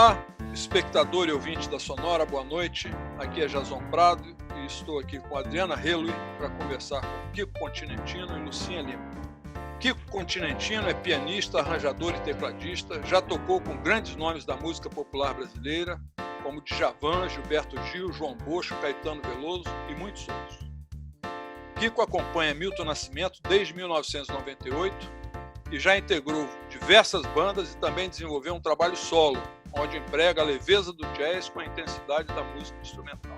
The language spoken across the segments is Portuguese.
Olá, espectador e ouvinte da Sonora, boa noite. Aqui é Jason Prado e estou aqui com Adriana Helui para conversar com Kiko Continentino e Lucinha Lima. Kiko Continentino é pianista, arranjador e tecladista, já tocou com grandes nomes da música popular brasileira, como Djavan, Gilberto Gil, João Bosco, Caetano Veloso e muitos outros. Kiko acompanha Milton Nascimento desde 1998 e já integrou diversas bandas e também desenvolveu um trabalho solo, onde emprega a leveza do jazz com a intensidade da música instrumental.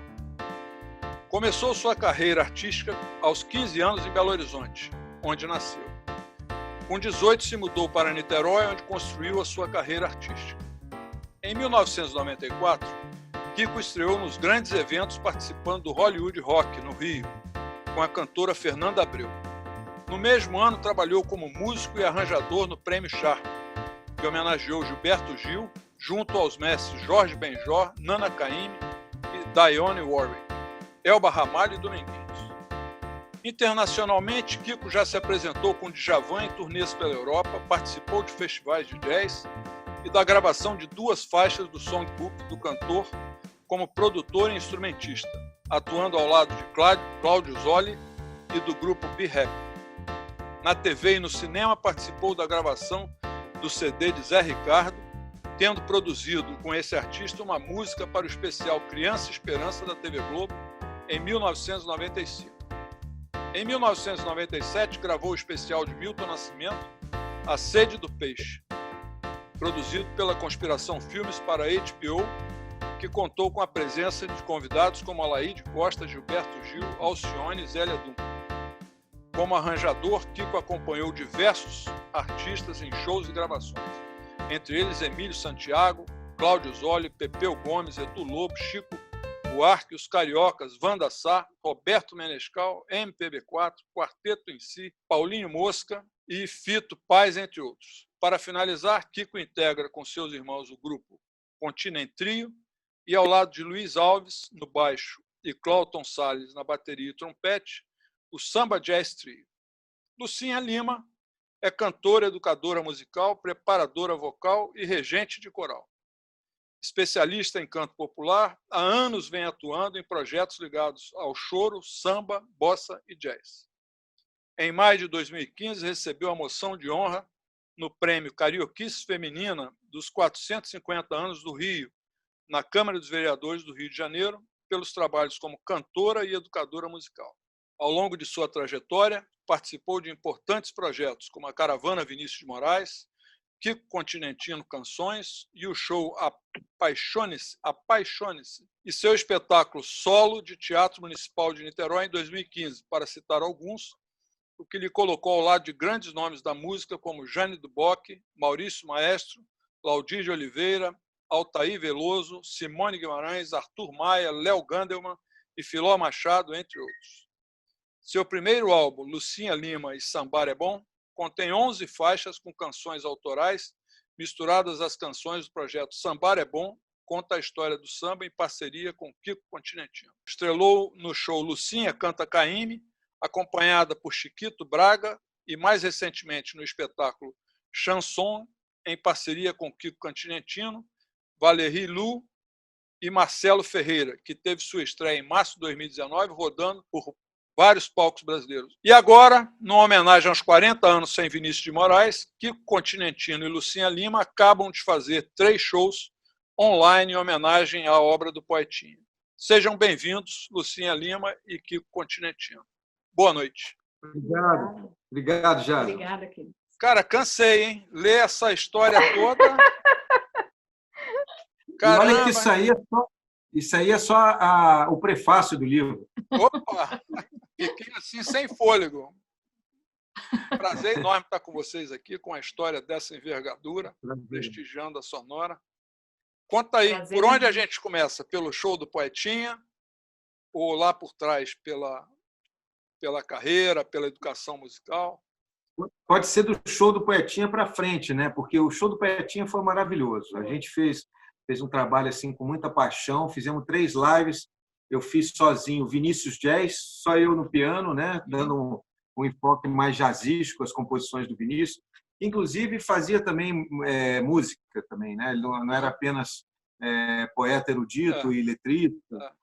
Começou sua carreira artística aos 15 anos em Belo Horizonte, onde nasceu. Com 18 se mudou para Niterói, onde construiu a sua carreira artística. Em 1994, Kiko estreou nos grandes eventos participando do Hollywood Rock, no Rio, com a cantora Fernanda Abreu. No mesmo ano, trabalhou como músico e arranjador no Prêmio Sharp, que homenageou Gilberto Gil, junto aos mestres Jorge Benjor, Nana Caymmi e Dionne Warwick, Elba Ramalho e Dominguinhos. Internacionalmente, Kiko já se apresentou com Djavan em turnês pela Europa, participou de festivais de jazz e da gravação de 2 faixas do songbook do cantor como produtor e instrumentista, atuando ao lado de Cláudio Zoli e do grupo Be Happy. Na TV e no cinema participou da gravação do CD de Zé Ricardo, tendo produzido com esse artista uma música para o especial Criança Esperança da TV Globo em 1995. Em 1997 gravou o especial de Milton Nascimento, A Sede do Peixe, produzido pela Conspiração Filmes para a HBO, que contou com a presença de convidados como Alaide Costa, Gilberto Gil, Alcione e Zélia Duncan. Como arranjador, Kiko acompanhou diversos artistas em shows e gravações, entre eles Emílio Santiago, Cláudio Zoli, Pepeu Gomes, Edu Lobo, Chico Buarque, Os Cariocas, Wanda Sá, Roberto Menescal, MPB4, Quarteto em Si, Paulinho Mosca e Fito Paz, entre outros. Para finalizar, Kiko integra com seus irmãos o grupo Continent Trio e, ao lado de Luiz Alves, no baixo, e Cláudio Salles na bateria e trompete, o Samba Jazz Trio. Lucinha Lima é cantora, educadora musical, preparadora vocal e regente de coral. Especialista em canto popular, há anos vem atuando em projetos ligados ao choro, samba, bossa e jazz. Em maio de 2015, recebeu a moção de honra no Prêmio Carioquice Feminina dos 450 anos do Rio, na Câmara dos Vereadores do Rio de Janeiro, pelos trabalhos como cantora e educadora musical. Ao longo de sua trajetória, participou de importantes projetos como a Caravana Vinícius de Moraes, Kiko Continentino Canções e o show Apaixone-se, e seu espetáculo solo de Teatro Municipal de Niterói em 2015, para citar alguns, o que lhe colocou ao lado de grandes nomes da música como Jane do Bock, Maurício Maestro, Laudir de Oliveira, Altair Veloso, Simone Guimarães, Arthur Maia, Léo Gandelman e Filó Machado, entre outros. Seu primeiro álbum, Lucinha Lima e Sambar é Bom, contém 11 faixas com canções autorais, misturadas às canções do projeto Sambar é Bom, conta a história do samba em parceria com Kiko Continentino. Estrelou no show Lucinha Canta Caymmi, acompanhada por Chiquito Braga e, mais recentemente, no espetáculo Chanson, em parceria com Kiko Continentino, Valérie Lu e Marcelo Ferreira, que teve sua estreia em março de 2019, rodando por vários palcos brasileiros. E agora, numa homenagem aos 40 anos sem Vinícius de Moraes, Kiko Continentino e Lucinha Lima acabam de fazer 3 shows online em homenagem à obra do poetinha. Sejam bem-vindos, Lucinha Lima e Kiko Continentino. Boa noite. Obrigado. Obrigado, Jason. Obrigada, querido. Cara, cansei, hein? Ler essa história toda. Caramba. Olha que isso aí é só o prefácio do livro. Opa! Fiquei assim, sem fôlego. Prazer enorme estar com vocês aqui, com a história dessa envergadura, prestigiando a Sonora. Conta aí, Prazer, por onde a gente começa? Pelo show do Poetinha? Ou lá por trás, pela carreira, pela educação musical? Pode ser do show do Poetinha para frente, né? Porque o show do Poetinha foi maravilhoso. A gente fez um trabalho assim com muita paixão, fizemos 3 lives. Eu fiz sozinho Vinícius Jazz, só eu no piano, né? Dando um enfoque mais jazzístico às composições do Vinícius. Inclusive fazia também música também, né? Ele não era apenas poeta erudito e letrista.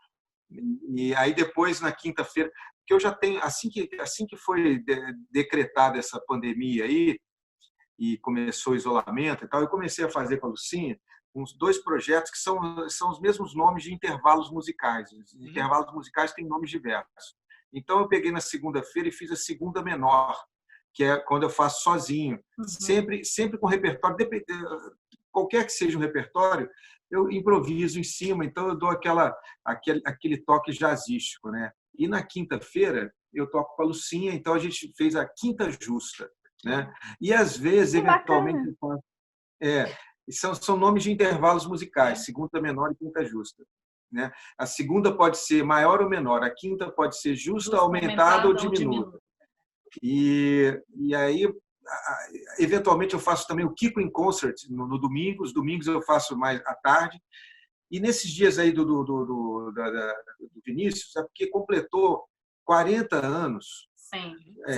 E aí depois, na quinta-feira, que eu já tenho, assim que foi decretada essa pandemia aí, e começou o isolamento e tal, eu comecei a fazer com a Lucinha uns 2 projetos que são os mesmos nomes de intervalos musicais. Os intervalos musicais têm nomes diversos. Então, eu peguei na segunda-feira e fiz a segunda menor, que é quando eu faço sozinho, sempre com repertório, qualquer que seja o repertório, eu improviso em cima, então eu dou aquele toque jazzístico, né? E na quinta-feira eu toco com a Lucinha, então a gente fez a quinta justa, né? E às vezes, eventualmente, eu faço, são nomes de intervalos musicais, segunda menor e quinta justa, né? A segunda pode ser maior ou menor, a quinta pode ser justa, aumentada ou diminuta. E aí, eventualmente, eu faço também o Kiko in Concert no domingo. Os domingos eu faço mais à tarde. E nesses dias aí do Vinícius, é porque completou 40 anos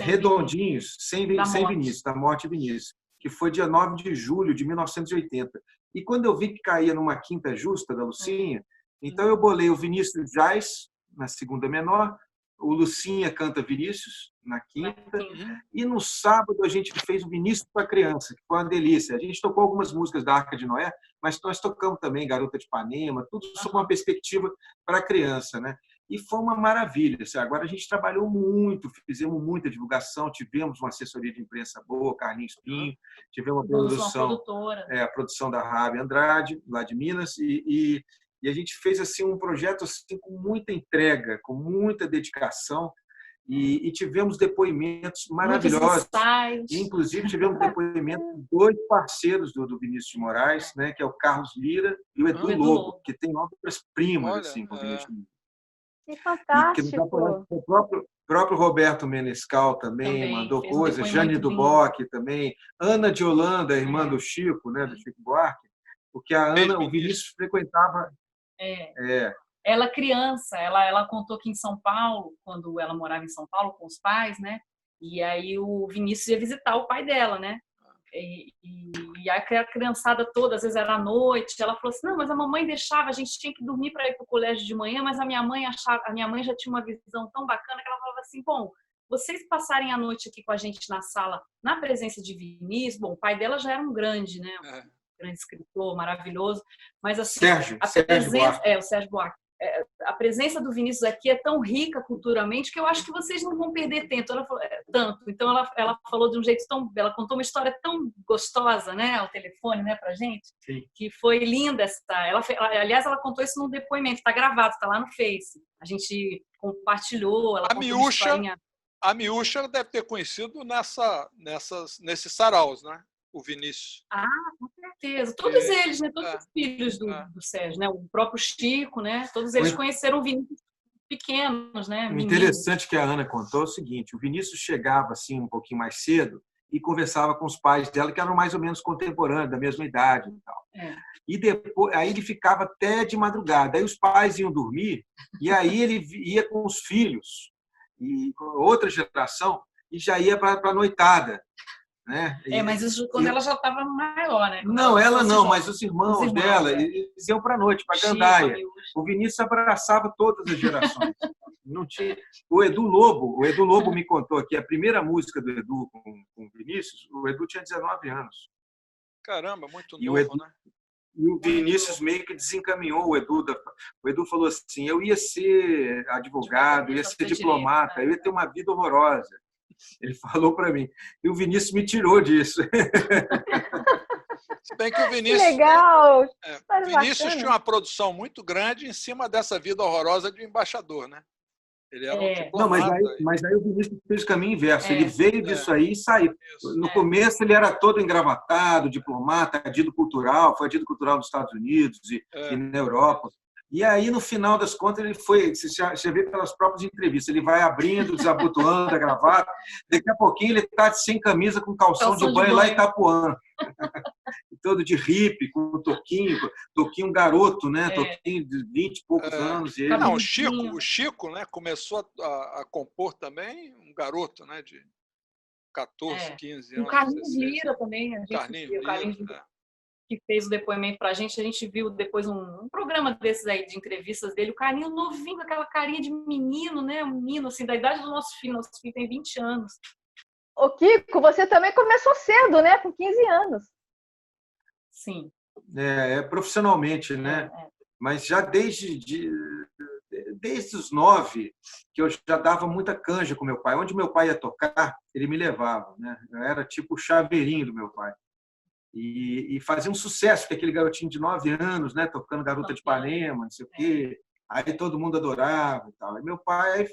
redondinhos, sem Vinícius, da morte de Vinícius, que foi dia 9 de julho de 1980. E quando eu vi que caía numa quinta justa da Lucinha, então eu bolei o Vinícius Jazz na segunda menor, o Lucinha canta Vinícius na quinta, e no sábado a gente fez o Vinícius para Criança, que foi uma delícia. A gente tocou algumas músicas da Arca de Noé, mas nós tocamos também Garota de Ipanema, tudo sob uma perspectiva para a criança, né? E foi uma maravilha. Agora a gente trabalhou muito, fizemos muita divulgação, tivemos uma assessoria de imprensa boa, Carlinhos Pinho, tivemos a produção da Rabi Andrade, lá de Minas, e a gente fez assim um projeto assim, com muita entrega, com muita dedicação, e tivemos depoimentos maravilhosos. Inclusive, tivemos depoimento de 2 parceiros do Vinícius de Moraes, né, que é o Carlos Lira e o Edu Lobo, que tem obras-primas assim, com o Vinícius de Moraes. Que fantástico! O próprio Roberto Menescal também mandou coisas, Jane Duboc também, Ana de Holanda, irmã do Chico, né, do Chico Buarque, porque o Vinícius frequentava... Ela criança, ela contou que em São Paulo, quando ela morava em São Paulo com os pais, né? E aí o Vinícius ia visitar o pai dela, né? E a criançada toda, às vezes era à noite, ela falou assim, não, mas a mamãe deixava, a gente tinha que dormir para ir para o colégio de manhã, mas a minha mãe já tinha uma visão tão bacana que ela falava assim, bom, vocês passarem a noite aqui com a gente na sala, na presença de Vinícius, bom, o pai dela já era um grande, né? Grande escritor, maravilhoso, mas assim, Sérgio Buarque. O Sérgio Buarque. A presença do Vinícius aqui é tão rica culturalmente que eu acho que vocês não vão perder tanto. Então ela falou de um jeito ela contou uma história tão gostosa, né, ao telefone, né, pra gente, que foi linda aliás, ela contou isso num depoimento, está gravado, está lá no Face. A gente compartilhou, ela contou uma historinha. A Miúcha deve ter conhecido nesses saraus, né? O Vinícius. Com certeza. Todos eles, né? Todos os filhos do Sérgio, né? O próprio Chico, né? Todos eles conheceram o Vinícius pequenos, né? O interessante que a Ana contou é o seguinte: o Vinícius chegava assim um pouquinho mais cedo e conversava com os pais dela, que eram mais ou menos contemporâneos, da mesma idade e tal. E depois, aí ele ficava até de madrugada. Aí os pais iam dormir e aí ele ia com os filhos e com outra geração e já ia para a noitada. Né? Mas isso quando ela já estava maior, né? Não, ela não, mas os irmãos dela, eles iam para a noite, para a gandaia. O Vinícius abraçava todas as gerações. Não tinha... O Edu Lobo me contou aqui, a primeira música do Edu com o Vinícius, o Edu tinha 19 anos. Caramba, muito novo, né? E o Vinícius meio que desencaminhou o Edu. O Edu falou assim, eu ia ser advogado, ia ser diplomata, eu ia ter uma vida horrorosa. Ele falou para mim. E o Vinícius me tirou disso. Se bem que o Vinícius... Que legal! O Vinícius tinha uma produção muito grande em cima dessa vida horrorosa de embaixador, né? Ele era um diplomata. Não, mas aí o Vinícius fez o caminho inverso. Ele veio disso aí e saiu. No começo ele era todo engravatado, diplomata, adido cultural, foi adido cultural nos Estados Unidos e na Europa. E aí, no final das contas, ele foi, você vê pelas próprias entrevistas, ele vai abrindo, desabotoando a gravata, daqui a pouquinho ele está sem camisa, com calção de banho lá em Itapuã. Todo de hippie, com toquinho garoto, né? Toquinho de 20 e poucos anos. E ele... Não, o Chico, né, começou a compor também um garoto, né, de 14, 15 anos. O Carlinhos Lira também. Carlinhos Lira. que fez o depoimento para a gente viu depois um programa desses aí de entrevistas dele, o carinho novinho, aquela carinha de menino, né? Um menino, assim, da idade do nosso filho tem 20 anos. Ô, Kiko, você também começou cedo, né? Com 15 anos. Sim. Profissionalmente, né? Mas já desde os 9, que eu já dava muita canja com meu pai. Onde meu pai ia tocar, ele me levava, né? Eu era tipo o chaveirinho do meu pai. E fazia um sucesso, porque aquele garotinho de 9 anos, né? Tocando Garota de Ipanema, não sei o quê. Aí todo mundo adorava e tal. E meu pai,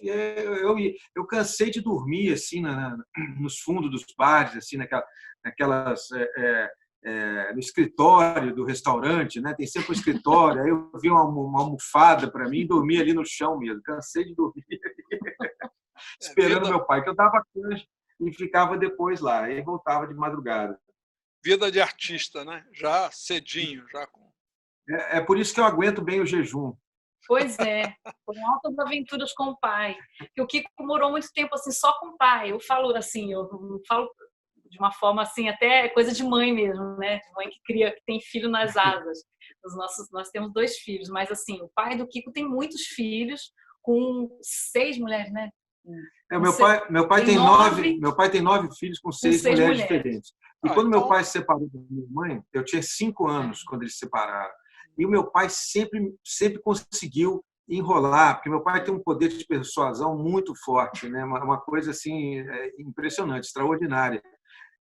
eu cansei de dormir assim nos fundos dos bares, assim, naquelas no escritório do restaurante, né? Tem sempre um escritório. Aí eu vi uma almofada para mim e dormia ali no chão mesmo. Cansei de dormir esperando meu pai, que eu dava canja e ficava depois lá. Aí voltava de madrugada. Vida de artista, né? Já cedinho, já com... É por isso que eu aguento bem o jejum. Pois é, foram altas aventuras com o pai. Porque o Kiko morou muito tempo assim só com o pai. Eu falo assim, eu falo de uma forma assim, até coisa de mãe mesmo, né? De mãe que cria, que tem filho nas asas. Nós temos 2 filhos, mas assim, o pai do Kiko tem muitos filhos com 6 mulheres, né? Meu pai tem 9 filhos com 6 mulheres diferentes. E quando meu pai se separou da minha mãe, eu tinha 5 anos quando eles se separaram. E o meu pai sempre conseguiu enrolar, porque meu pai tem um poder de persuasão muito forte, né? Uma coisa assim impressionante, extraordinária.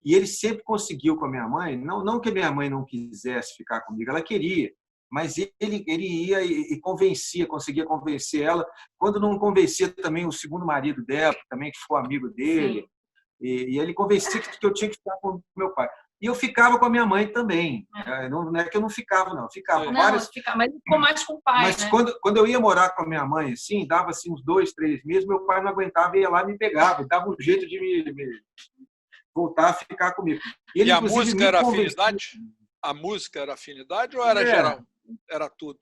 E ele sempre conseguiu com a minha mãe, não que a minha mãe não quisesse ficar comigo, ela queria, mas ele ia e conseguia convencer ela. Quando não convencia também o segundo marido dela, também que ficou amigo dele, e ele convencia que eu tinha que ficar com o meu pai. E eu ficava com a minha mãe também. Não é que eu não ficava, não. Ficava mas ficou mais com o pai, mas né? quando eu ia morar com a minha mãe, assim, dava assim, uns 2, 3 meses, meu pai não aguentava, ia lá e me pegava, dava um jeito de me voltar a ficar comigo. E a música era afinidade? A música era afinidade ou era geral? Era tudo?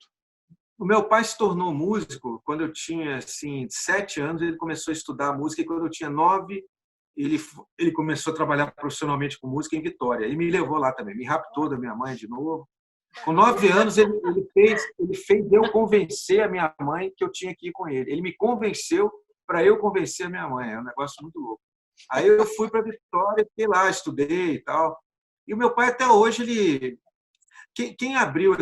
O meu pai se tornou músico quando eu tinha assim, 7 anos, ele começou a estudar música, e quando eu tinha 9, ele começou a trabalhar profissionalmente com música em Vitória. E me levou lá também, me raptou da minha mãe de novo. Com 9 anos, ele fez eu convencer a minha mãe que eu tinha que ir com ele. Ele me convenceu para eu convencer a minha mãe. É um negócio muito louco. Aí eu fui para Vitória, fiquei lá, estudei e tal. E o meu pai, até hoje, quem abriu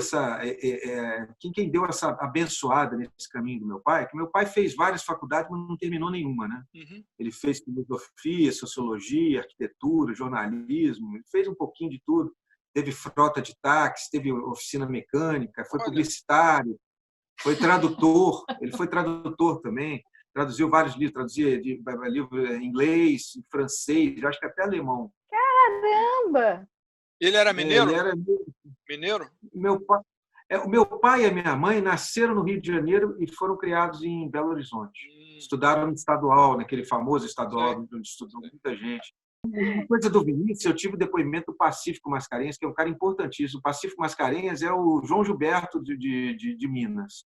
quem deu essa abençoada nesse caminho do meu pai, que meu pai fez várias faculdades, mas não terminou nenhuma, né? Uhum. Ele fez filosofia, sociologia, arquitetura, jornalismo, ele fez um pouquinho de tudo. Teve frota de táxi, teve oficina mecânica, foi publicitário, foi tradutor, ele foi tradutor também, traduziu vários livros, traduzia livro em inglês, em francês, acho que até alemão. Caramba! Ele era mineiro? Ele era mineiro? O meu pai e a minha mãe nasceram no Rio de Janeiro e foram criados em Belo Horizonte. Estudaram no estadual, naquele famoso estadual, onde estudou muita gente. Uma coisa do Vinícius, eu tive o depoimento do Pacífico Mascarenhas, que é um cara importantíssimo. O Pacífico Mascarenhas é o João Gilberto de Minas.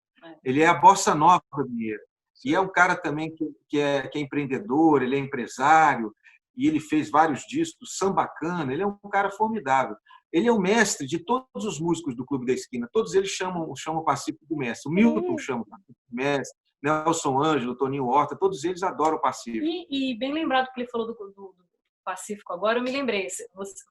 Ele é a bossa nova mineira. E é um cara também que é empreendedor, ele é empresário, e ele fez vários discos, sambacana, ele é um cara formidável. Ele é o mestre de todos os músicos do Clube da Esquina, todos eles chamam o Pacífico do mestre. O Milton chama o Pacífico do mestre, Nelson Ângelo, Toninho Horta, todos eles adoram o Pacífico. E bem lembrado que ele falou do Pacífico agora, eu me lembrei,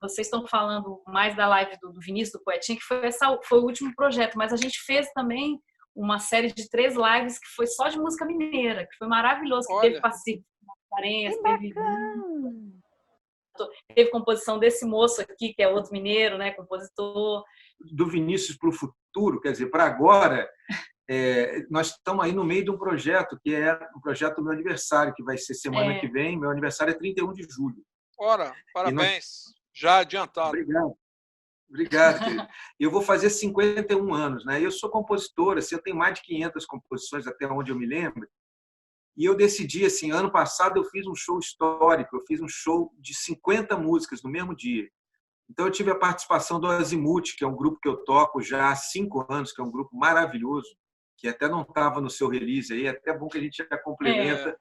vocês estão falando mais da live do Vinícius, do Poetinha, que foi o último projeto, mas a gente fez também uma série de 3 lives que foi só de música mineira, que foi maravilhoso, que teve Pacífico, teve composição desse moço aqui, que é outro mineiro, né, compositor. Do Vinícius para o futuro, quer dizer, para agora, nós estamos aí no meio de um projeto, que é um projeto do meu aniversário, que vai ser semana que vem, meu aniversário é 31 de julho. Ora, parabéns, já adiantado. Obrigado, querido. Eu vou fazer 51 anos, né? Eu sou compositor, assim, eu tenho mais de 500 composições, até onde eu me lembro. E eu decidi, assim, ano passado eu fiz um show histórico, eu fiz um show de 50 músicas no mesmo dia. Então eu tive a participação do Azimuth, que é um grupo que eu toco já há 5 anos, que é um grupo maravilhoso, que até não estava no seu release aí, é até bom que a gente já complementa.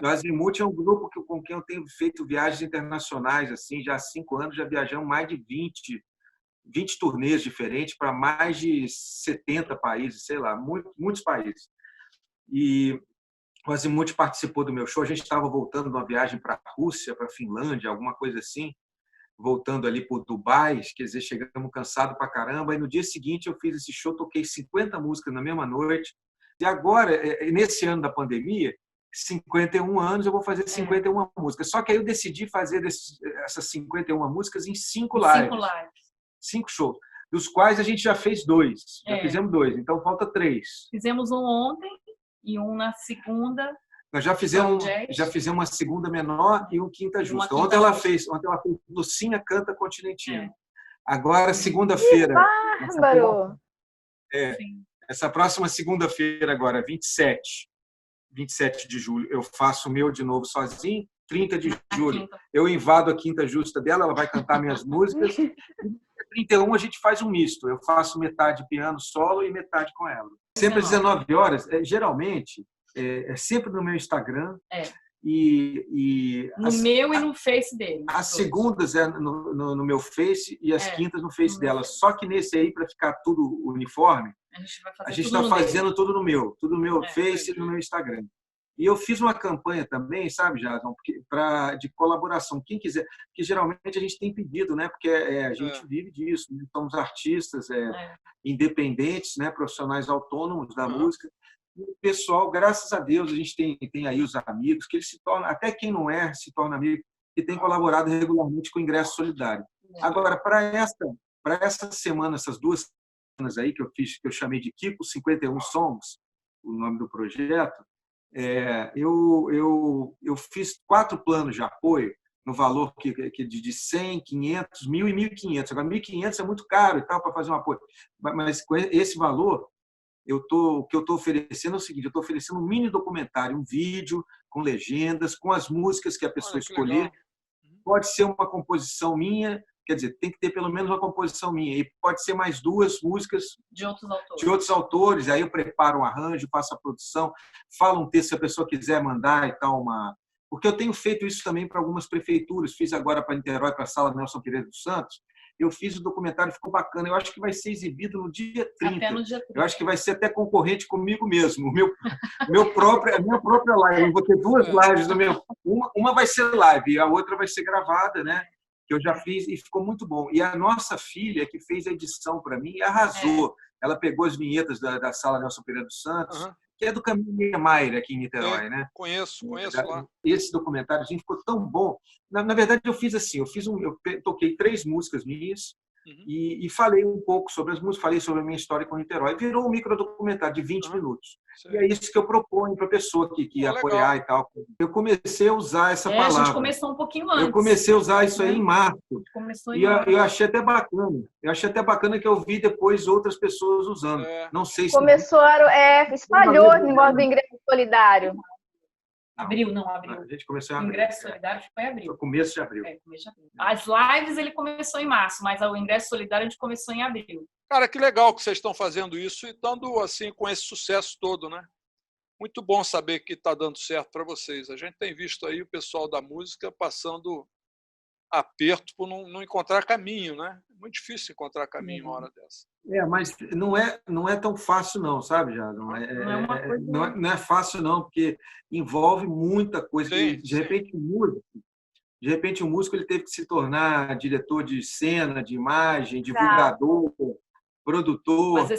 O Azimuth é um grupo com quem eu tenho feito viagens internacionais, assim, já há 5 anos, já viajamos mais de 20 20 turnês diferentes para mais de 70 países, sei lá, muitos países. E o Azimuth participou do meu show. A gente estava voltando de uma viagem para a Rússia, para a Finlândia, alguma coisa assim, voltando ali por Dubai, quer dizer, chegamos cansados para caramba. E no dia seguinte eu fiz esse show, toquei 50 músicas na mesma noite. E agora, nesse ano da pandemia, 51 anos, eu vou fazer 51 músicas. Só que aí eu decidi fazer essas 51 músicas em 5 lives. 5 shows, dos quais a gente já fez 2. Já fizemos 2, então falta 3. Fizemos um ontem e um na segunda. Nós já fizemos uma segunda menor e um quinta justa. Ontem ela fez Lucinha Canta Continentina. Agora, segunda-feira. Bárbaro! Essa próxima segunda-feira, agora, 27 de julho, eu faço o meu de novo sozinho. 30 de julho, eu invado a quinta justa dela, ela vai cantar minhas músicas. 31 a gente faz um misto. Eu faço metade piano solo e metade com ela. Sempre às 19 horas. Geralmente, é sempre no meu Instagram. No meu e no Face dele. As segundas no meu Face e as quintas no Face dela. Só que nesse aí, para ficar tudo uniforme, a gente está fazendo tudo no meu Face e no meu Instagram. E eu fiz uma campanha também, sabe, Jason, de colaboração. Quem quiser, que geralmente a gente tem pedido, né? Porque a gente vive disso, né? Somos artistas independentes, né? Profissionais autônomos da música. E o pessoal, graças a Deus, a gente tem aí os amigos, que eles se tornam, até quem não se torna amigo, que tem colaborado regularmente com o ingresso solidário. Agora, para essa semana, essas 2 semanas aí que eu fiz, que eu chamei de Kiko 51 Songs, o nome do projeto, eu fiz 4 planos de apoio no valor de 100, 500, 1.000 e 1.500. Agora, 1.500 é muito caro e tal para fazer um apoio. Mas com esse valor, o que eu estou oferecendo é o seguinte: eu estou oferecendo um mini documentário, um vídeo com legendas, com as músicas que a pessoa escolher. Legal. Pode ser uma composição minha, quer dizer, tem que ter pelo menos uma composição minha. E pode ser mais 2 músicas de outros autores. Aí eu preparo um arranjo, faço a produção, falo um texto se a pessoa quiser mandar e tal. Porque eu tenho feito isso também para algumas prefeituras. Fiz agora para Niterói, para a Sala Nelson Pereira dos Santos. Eu fiz o documentário, ficou bacana. Eu acho que vai ser exibido no dia 30. Até no dia 30. Eu acho que vai ser até concorrente comigo mesmo. A minha própria live. Eu vou ter 2 lives. Uma vai ser live e a outra vai ser gravada, né? Que eu já fiz e ficou muito bom. E a nossa filha, que fez a edição para mim, arrasou. Ela pegou as vinhetas da Sala Nelson Pereira dos Santos, que é do Caminho Niemeyer, aqui em Niterói, né? Conheço lá. Esse documentário ficou tão bom. Na verdade, eu fiz assim, eu toquei 3 músicas minhas e falei um pouco sobre as músicas, falei sobre a minha história com Niterói. Virou um microdocumentário de 20 minutos. E é isso que eu proponho para a pessoa que apoiar legal. E tal. Eu comecei a usar essa palavra. A gente começou um pouquinho antes. Eu comecei a usar isso aí em março. Eu achei até bacana. Eu achei até bacana que eu vi depois outras pessoas usando. Não sei se... Espalhou o negócio do ingresso solidário. Abril. A gente começou em abril. O ingresso solidário foi em abril. Começo de abril. Começo de abril. As lives ele começou em março, mas o ingresso solidário a gente começou em abril. Cara, que legal que vocês estão fazendo isso e estando assim com esse sucesso todo, né? Muito bom saber que está dando certo para vocês. A gente tem visto aí o pessoal da música passando aperto por não encontrar caminho, né? É muito difícil encontrar caminho uma hora dessa. Mas não é tão fácil não, sabe, Jado? Não é fácil não, porque envolve muita coisa. De repente o músico ele teve que se tornar diretor de cena, de imagem, divulgador, produtor. Fazer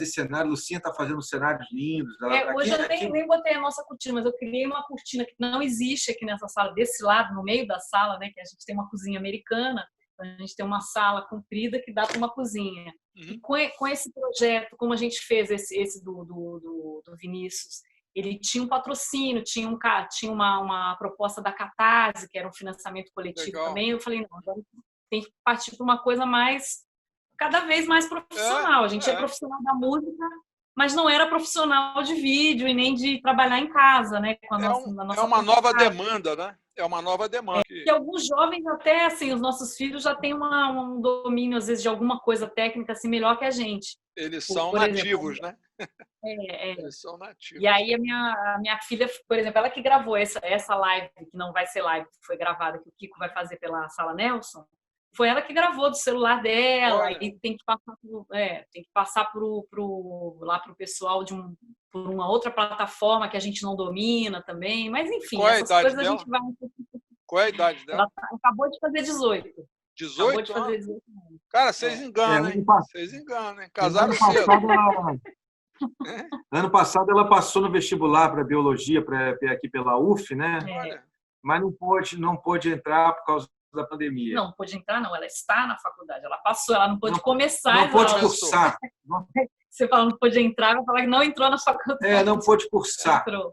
cenário. Lucinha está fazendo cenários lindos. Hoje eu nem botei a nossa cortina, mas eu criei uma cortina que não existe aqui nessa sala, desse lado, no meio da sala, né? Que a gente tem uma cozinha americana. A gente tem uma sala comprida que dá para uma cozinha. E com esse projeto, como a gente fez esse do Vinícius, ele tinha um patrocínio, tinha uma proposta da Catarse, que era um financiamento coletivo também. Eu falei, não, agora tem que partir para uma coisa cada vez mais profissional. A gente é profissional da música, mas não era profissional de vídeo e nem de trabalhar em casa, né? Com a nossa uma nova demanda, né? É uma nova demanda. E alguns jovens até, assim, os nossos filhos já têm um domínio, às vezes, de alguma coisa técnica assim, melhor que a gente. Eles são nativos, né? Eles são nativos. E aí a minha filha, por exemplo, ela que gravou essa live, que não vai ser live, que foi gravada, que o Kiko vai fazer pela Sala Nelson, Foi ela que gravou do celular dela, Olha. e tem que passar lá pro pessoal por uma outra plataforma que a gente não domina também. Mas, enfim, Qual é a essas idade coisas a dela? gente vai... Qual é a idade dela? Ela acabou de fazer 18. Acabou de 18 fazer anos? 18 anos. Cara, vocês enganam, hein? Vocês enganam, hein? Casaram cedo. Ano passado ela passou no vestibular para biologia aqui pela UF, né? Olha. Mas não pôde entrar por causa da pandemia. Não pôde entrar, não. Ela está na faculdade. Ela passou, ela não pôde começar. Não pôde ela... cursar. Você fala não pôde entrar, vai falar que não entrou na faculdade. Não pôde cursar. Entrou.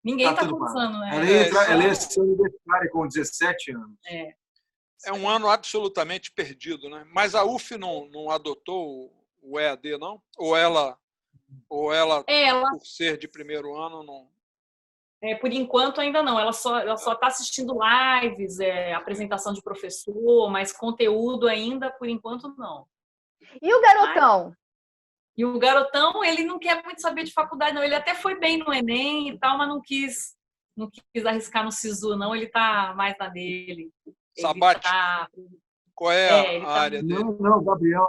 Ninguém está cursando, né? Ela ia ser universitária com 17 anos. É um ano absolutamente perdido, né? Mas a UF não adotou o EAD, não? Ou ela por ser de primeiro ano, não... Por enquanto ainda não. Ela só está assistindo lives, apresentação de professor, mas conteúdo ainda, por enquanto, não. E o garotão? E o garotão, ele não quer muito saber de faculdade, não. Ele até foi bem no Enem e tal, mas não quis arriscar no SISU, não. Ele está mais na dele. Sabático? Qual é a área dele?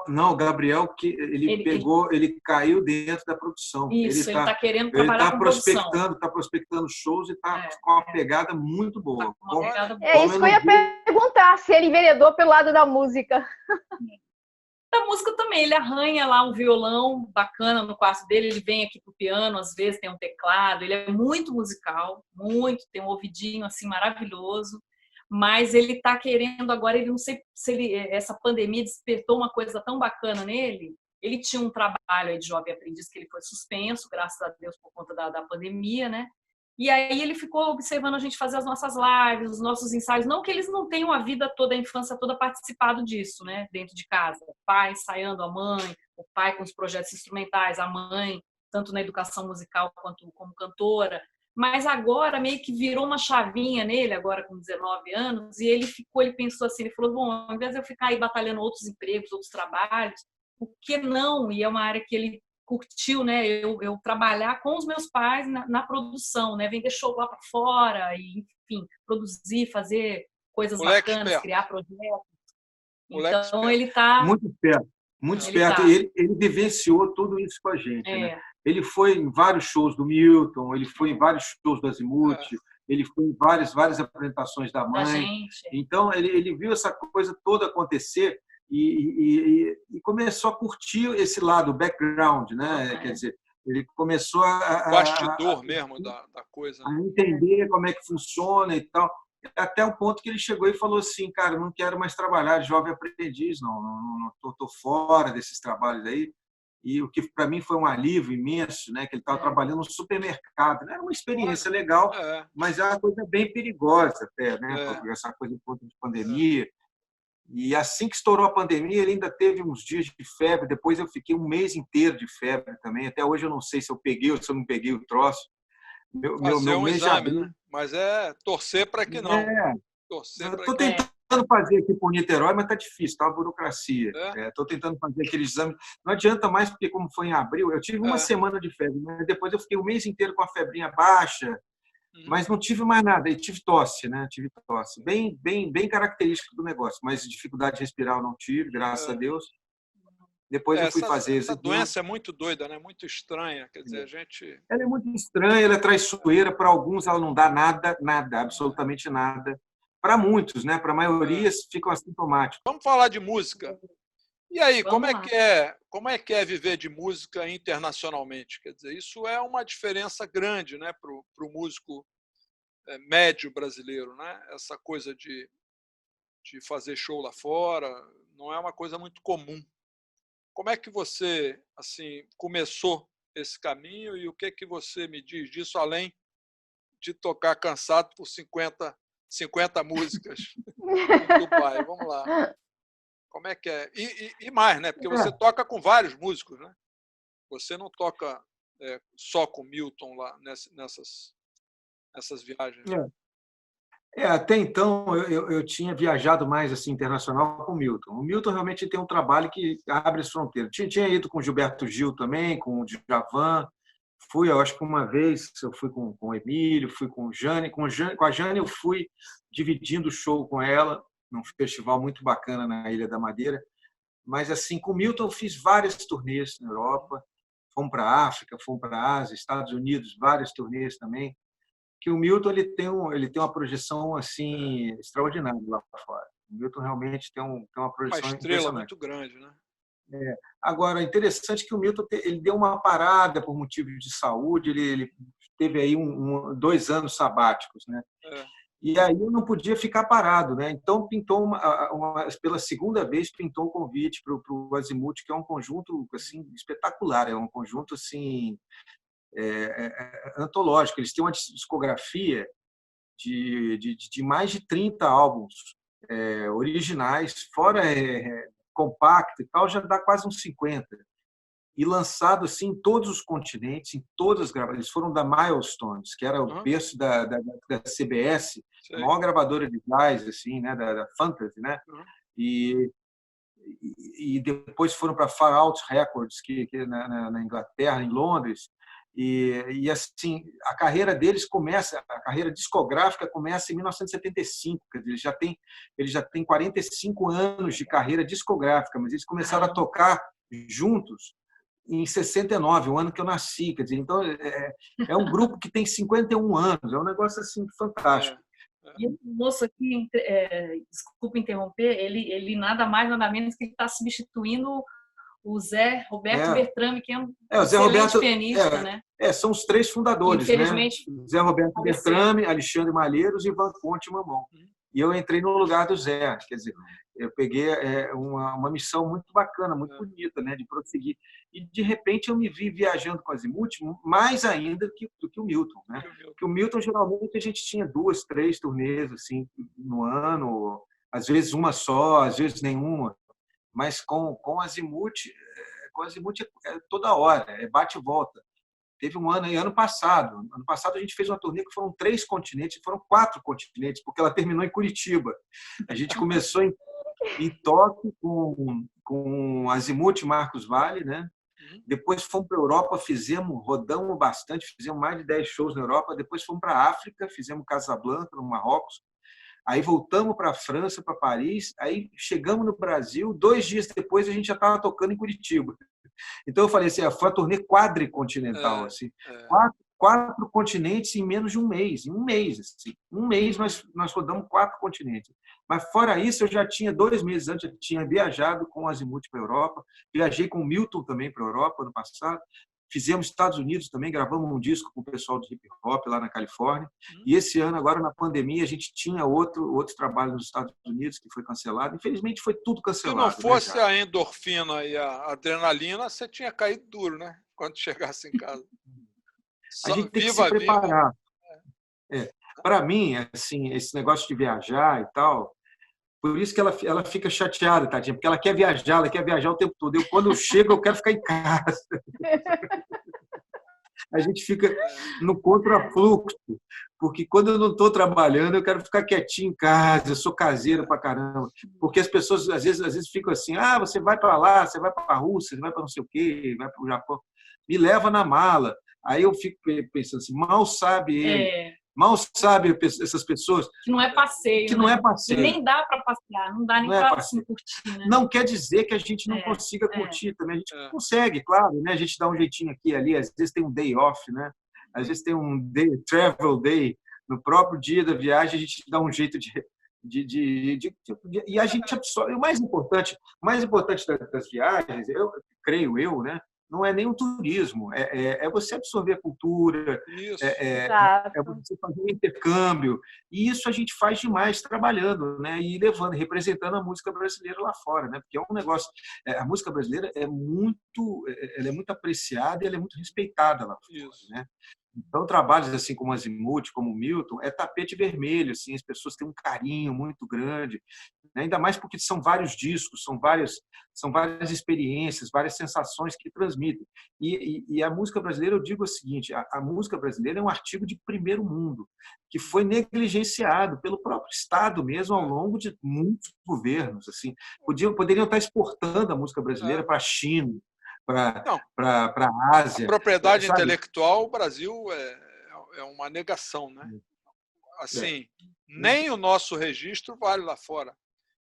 Não, Gabriel, que ele caiu dentro da produção. Isso, ele está querendo trabalhar com produção. Está prospectando shows e está com uma pegada muito boa. Isso que eu ia perguntar, se ele enveredou pelo lado da música. Da música também, ele arranha lá um violão bacana no quarto dele, ele vem aqui pro piano, às vezes tem um teclado, ele é muito musical, tem um ouvidinho assim maravilhoso. Mas ele está querendo agora, ele não sei se essa pandemia despertou uma coisa tão bacana nele. Ele tinha um trabalho aí de jovem aprendiz que ele foi suspenso, graças a Deus, por conta da pandemia, né? E aí ele ficou observando a gente fazer as nossas lives, os nossos ensaios. Não que eles não tenham a vida toda, a infância toda participado disso, né? Dentro de casa. O pai ensaiando, a mãe, o pai com os projetos instrumentais, a mãe, tanto na educação musical quanto como cantora. Mas agora meio que virou uma chavinha nele, agora com 19 anos, e ele pensou assim, ele falou, bom, ao invés de eu ficar aí batalhando outros empregos, outros trabalhos, por que não? E é uma área que ele curtiu, né? Eu trabalhar com os meus pais na produção, né? Vender show lá para fora, e, enfim, produzir, fazer coisas bacanas, criar projetos. Então ele está... Muito esperto. Ele vivenciou tudo isso com a gente, né? Ele foi em vários shows do Milton, ele foi em vários shows do Azimuth, ele foi em várias apresentações da mãe. Então, ele viu essa coisa toda acontecer e começou a curtir esse lado, o background, né? Quer dizer, ele começou bastidor mesmo da coisa, né? A entender como é que funciona e tal. Até o ponto que ele chegou e falou assim, cara, eu não quero mais trabalhar de jovem aprendiz, não tô fora desses trabalhos aí. E o que para mim foi um alívio imenso, né? Que ele estava trabalhando no supermercado. Era uma experiência legal, mas é uma coisa bem perigosa até, né? Essa coisa de pandemia. E assim que estourou a pandemia, ele ainda teve uns dias de febre. Depois eu fiquei um mês inteiro de febre também. Até hoje eu não sei se eu peguei ou se eu não peguei o troço. Fazer um exame, né? Mas torcer para que não. Estou tentando fazer aqui por Niterói, mas está difícil, está uma burocracia. Estou tentando fazer aqueles exames. Não adianta mais, porque como foi em abril, eu tive uma semana de febre, mas depois eu fiquei o mês inteiro com a febrinha baixa, mas não tive mais nada. E tive tosse, né? Tive tosse. Bem característico do negócio, mas dificuldade de respirar eu não tive, graças a Deus. Depois eu fui fazer essa doença é muito doida, né? Muito estranha. Quer dizer, a gente... Ela é muito estranha, ela é traiçoeira. Para alguns, ela não dá nada, absolutamente nada. Para muitos, né? Para a maioria, ficam assintomáticos. Vamos falar de música. E aí, como é que é viver de música internacionalmente? Quer dizer, isso é uma diferença grande, né? Para o músico médio brasileiro, né? Essa coisa de fazer show lá fora não é uma coisa muito comum. Como é que você assim começou esse caminho e o que você me diz disso, além de tocar cansado por 50 músicas do pai? Vamos lá. Como é que é? E mais, né? Porque você toca com vários músicos, né? Você não toca só com Milton lá nessas viagens. Até então, eu tinha viajado mais assim internacional com o Milton. O Milton realmente tem um trabalho que abre as fronteiras. Tinha ido com o Gilberto Gil também, com o Djavan. Fui, eu acho que uma vez, eu fui com o Emílio, fui com o Jane. Com a Jane eu fui dividindo o show com ela. num festival muito bacana na Ilha da Madeira. Mas, assim, com o Milton eu fiz várias turnês na Europa, fomos para a África, fomos para a Ásia, Estados Unidos, várias turnês também. Que o Milton ele tem uma projeção assim extraordinária lá fora. O Milton realmente tem uma projeção uma estrela impressionante. muito grande, né? Agora, interessante que o Milton ele deu uma parada por motivo de saúde, ele teve aí 2 anos sabáticos, né? E aí eu não podia ficar parado, né? Então pintou pela segunda vez pintou um convite para o Azimuth, que é um conjunto assim espetacular, é um conjunto assim antológico. Eles têm uma discografia de mais de 30 álbuns originais, fora compacto e tal, já dá quase uns 50. E lançado assim, em todos os continentes, em todas as gravadoras. Eles foram da Milestones, que era o berço da CBS, a maior gravadora de jazz, assim, né, da Fantasy, né? E depois foram para Far Out Records, que na Inglaterra, em Londres. E assim, a carreira deles começa, a carreira discográfica começa em 1975, quer dizer, eles já têm 45 anos de carreira discográfica, mas eles começaram a tocar juntos em 69, o ano que eu nasci, quer dizer, então é um grupo que tem 51 anos, é um negócio assim fantástico. E o moço aqui, desculpa interromper, ele nada mais, nada menos que ele está substituindo o Zé Roberto Bertrame, que é um excelente pianista, né? São os 3 fundadores, infelizmente, né? Zé Roberto Bertrame, Alexandre Malheiros e Ivan Conte Mamão. E eu entrei no lugar do Zé, quer dizer, eu peguei uma missão muito bacana, muito bonita, né, de prosseguir. E, de repente, eu me vi viajando com a Azimuth mais ainda do que o Milton, né? Porque o Milton, geralmente, a gente tinha 2, 3 turnês assim, no ano, às vezes uma só, às vezes nenhuma. Mas com a Azimuth é toda hora, é bate e volta. Teve um ano passado. Ano passado a gente fez uma turnê que foram 3 continentes, foram 4 continentes, porque ela terminou em Curitiba. A gente começou em Tóquio com Azimuth e Marcos Valle, né? Depois fomos para a Europa, rodamos bastante, fizemos mais de 10 shows na Europa. Depois fomos para a África, fizemos Casablanca, no Marrocos. Aí voltamos para a França, para Paris. Aí chegamos no Brasil. 2 dias depois a gente já estava tocando em Curitiba. Então eu falei assim, foi a turnê quadricontinental, assim, 4 continentes em menos de um mês, em um mês, assim, nós rodamos 4 continentes. Mas fora isso, eu já tinha 2 meses antes, eu tinha viajado com o Azimuth para a Europa, viajei com o Milton também para a Europa ano passado, fizemos Estados Unidos também, gravamos um disco com o pessoal do hip hop lá na Califórnia. E esse ano, agora na pandemia, a gente tinha outro trabalho nos Estados Unidos que foi cancelado. Infelizmente, foi tudo cancelado. Se não fosse a endorfina e a adrenalina, você tinha caído duro, né? Quando chegasse em casa. A gente tem que se preparar. Para mim, assim, esse negócio de viajar e tal, por isso que ela fica chateada, tadinha, porque ela quer viajar o tempo todo. Quando eu chego, eu quero ficar em casa. A gente fica no contrafluxo, porque quando eu não estou trabalhando, eu quero ficar quietinho em casa, eu sou caseiro pra caramba. Porque as pessoas, às vezes ficam assim, você vai para lá, você vai para a Rússia, você vai para não sei o quê, vai para o Japão. Me leva na mala. Aí eu fico pensando assim, mal sabe ele. Mal sabe essas pessoas. Que não é passeio. Que não é passeio. E nem dá para passear, não dá nem para curtir. Né? Não quer dizer que a gente não consiga curtir também. A gente consegue, claro, né? A gente dá um jeitinho aqui e ali. Às vezes tem um day off, né? Às vezes tem um travel day. No próprio dia da viagem, a gente dá um jeito e a gente absorve. O mais importante das viagens, creio eu, né? Não é nem um turismo, é você absorver a cultura, é você fazer um intercâmbio. E isso a gente faz demais trabalhando, né? E levando, representando a música brasileira lá fora, né? Porque é um negócio. A música brasileira ela é muito apreciada e ela é muito respeitada lá fora, né? Então, trabalhos assim como Azimuth, como Milton, é tapete vermelho, assim, as pessoas têm um carinho muito grande, né? Ainda mais porque são vários discos, são várias experiências, várias sensações que transmitem. E a música brasileira, eu digo o seguinte, a música brasileira é um artigo de primeiro mundo, que foi negligenciado pelo próprio Estado mesmo ao longo de muitos governos. Assim. Poderiam estar exportando a música brasileira para a China, para a Ásia. A propriedade intelectual, o Brasil é uma negação, né? Assim, nem o nosso registro vale lá fora.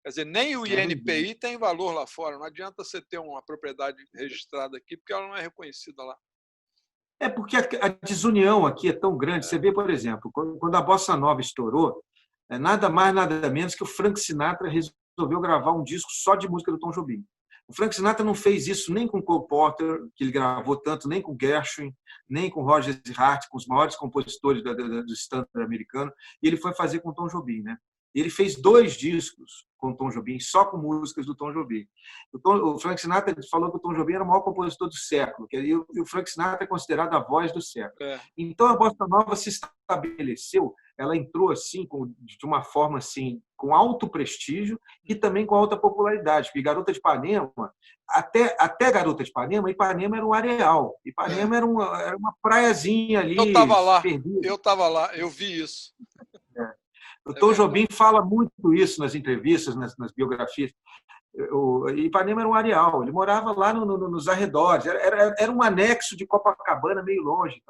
Quer dizer, nem o INPI tem valor lá fora. Não adianta você ter uma propriedade registrada aqui, porque ela não é reconhecida lá. É porque a desunião aqui é tão grande. Você vê, por exemplo, quando a Bossa Nova estourou, nada mais, nada menos que o Frank Sinatra resolveu gravar um disco só de música do Tom Jobim. O Frank Sinatra não fez isso nem com Cole Porter, que ele gravou tanto, nem com Gershwin, nem com Roger Hart, com os maiores compositores do standard americano, e ele foi fazer com o Tom Jobim, né? Ele fez 2 discos com o Tom Jobim, só com músicas do Tom Jobim. O Frank Sinatra falou que o Tom Jobim era o maior compositor do século, e o Frank Sinatra é considerado a voz do século. Então a Bossa Nova se estabeleceu, ela entrou assim de uma forma assim com alto prestígio e também com alta popularidade. Porque Garota de Ipanema, até Garota de Ipanema era um areal. Ipanema era uma praiazinha ali. Eu estava lá, eu vi isso. O Tom Jobim fala muito isso nas entrevistas, nas biografias. O Ipanema era um areal, ele morava lá nos arredores, era um anexo de Copacabana, meio longe.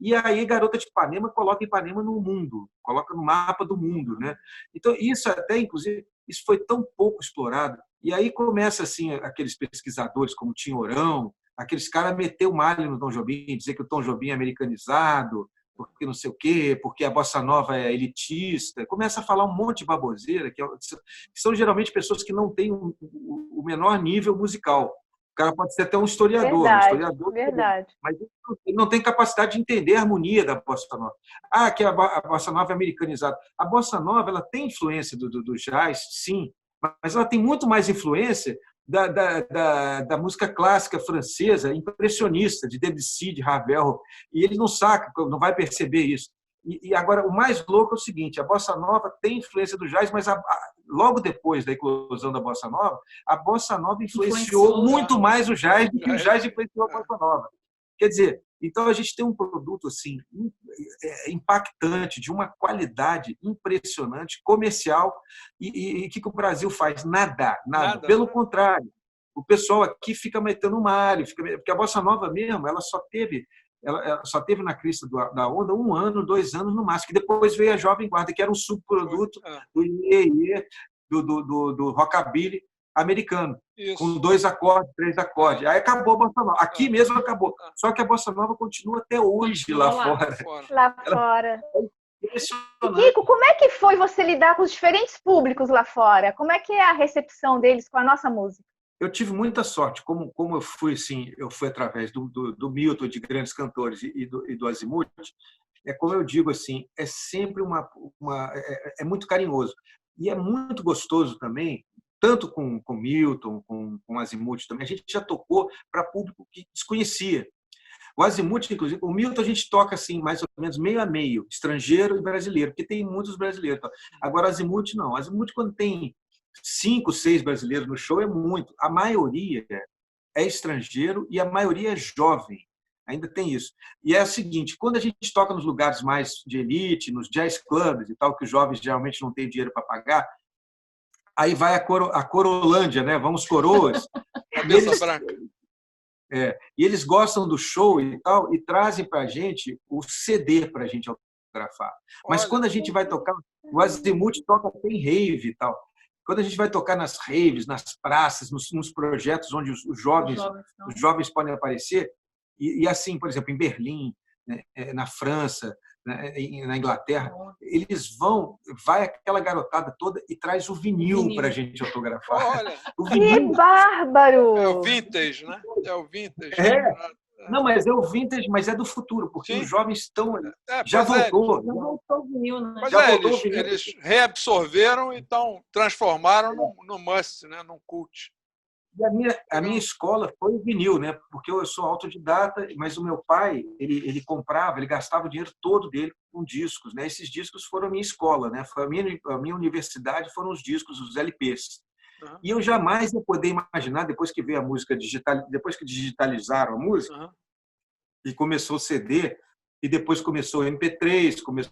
E aí, Garota de Ipanema coloca Ipanema no mundo, coloca no mapa do mundo, né? Então, isso até, inclusive, isso foi tão pouco explorado. E aí começa, assim, aqueles pesquisadores como Tinhorão, aqueles caras meter o malho no Tom Jobim, dizer que o Tom Jobim é americanizado, porque não sei o quê, porque a Bossa Nova é elitista. Começa a falar um monte de baboseira, que são geralmente pessoas que não têm o menor nível musical. O cara pode ser até um historiador. Verdade. Mas ele não tem capacidade de entender a harmonia da Bossa Nova. Que a Bossa Nova é americanizada. A Bossa Nova ela tem influência do jazz, sim, mas ela tem muito mais influência da música clássica francesa, impressionista, de Debussy, de Ravel, e ele não saca, não vai perceber isso. E agora, o mais louco é o seguinte, a Bossa Nova tem influência do jazz, mas logo depois da eclosão da Bossa Nova, a Bossa Nova influenciou muito mais o jazz do que o jazz influenciou a Bossa Nova. Quer dizer, então a gente tem um produto assim impactante, de uma qualidade impressionante, comercial, e o que o Brasil faz? Nada. Pelo contrário, o pessoal aqui fica metendo malho, porque a Bossa Nova mesmo, ela só teve na crista da onda 1 ano, 2 anos no máximo, que depois veio a Jovem Guarda, que era um subproduto do iê, do rockabilly americano. Isso. Com 2 acordes, 3 acordes. Aí acabou a Bossa Nova. Aqui mesmo acabou. Só que a Bossa Nova continua até hoje lá fora. Lá fora. Kiko, como é que foi você lidar com os diferentes públicos lá fora? Como é que é a recepção deles com a nossa música? Eu tive muita sorte. Como eu fui, assim, eu fui através do Milton, de grandes cantores, e do Azimuth. Como eu digo, assim, é sempre é muito carinhoso. E é muito gostoso também, tanto com Milton, com Azimuth também, a gente já tocou para público que desconhecia. O Azimuth, inclusive, o Milton a gente toca assim, mais ou menos meio a meio, estrangeiro e brasileiro, porque tem muitos brasileiros. Agora, Azimuth não. Azimuth, quando tem 5, 6 brasileiros no show, é muito. A maioria é estrangeiro e a maioria é jovem. Ainda tem isso. E é o seguinte, quando a gente toca nos lugares mais de elite, nos jazz clubs e tal, que os jovens geralmente não têm dinheiro para pagar, aí vai a Corolândia, né? Vamos coroas. E eles gostam do show e tal, e trazem para a gente o CD para a gente autografar. Mas quando a gente vai tocar, o Azimuth toca tem rave e tal. Quando a gente vai tocar nas raves, nas praças, nos projetos onde os jovens podem aparecer, e assim, por exemplo, em Berlim, né, na França, na Inglaterra, eles vai aquela garotada toda e traz o vinil para a gente autografar. Olha, que bárbaro! É o vintage, né? É o vintage. Não, mas é o vintage, mas é do futuro, porque os jovens estão... já voltou. Já voltou o vinil, né? Mas eles reabsorveram e transformaram no must, né? Num cult. E a minha escola foi o vinil, né? Porque eu sou autodidata, mas o meu pai, ele comprava, ele gastava o dinheiro todo dele com discos, né? Esses discos foram a minha escola, né? Foi a minha universidade, foram os discos, os LPs. Uhum. E eu jamais ia poder imaginar, depois que veio a música digital, depois que digitalizaram a música, e começou o CD, e depois começou o MP3, começou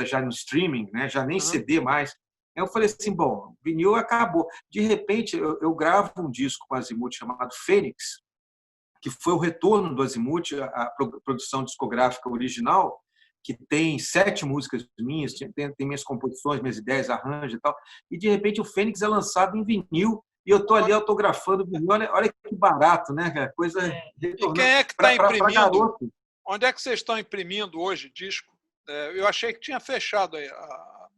já no streaming, né? Já nem CD mais. Eu falei assim, bom, vinil acabou. De repente, eu gravo um disco com o Azimuth chamado Fênix, que foi o retorno do Azimuth, a produção discográfica original, que tem 7 músicas minhas, tem minhas composições, minhas ideias, arranjo e tal, e de repente o Fênix é lançado em vinil e eu estou ali autografando o vinil. Olha que barato, né? Coisa E quem é que está imprimindo? Garoto. Onde é que vocês estão imprimindo hoje disco? Eu achei que tinha fechado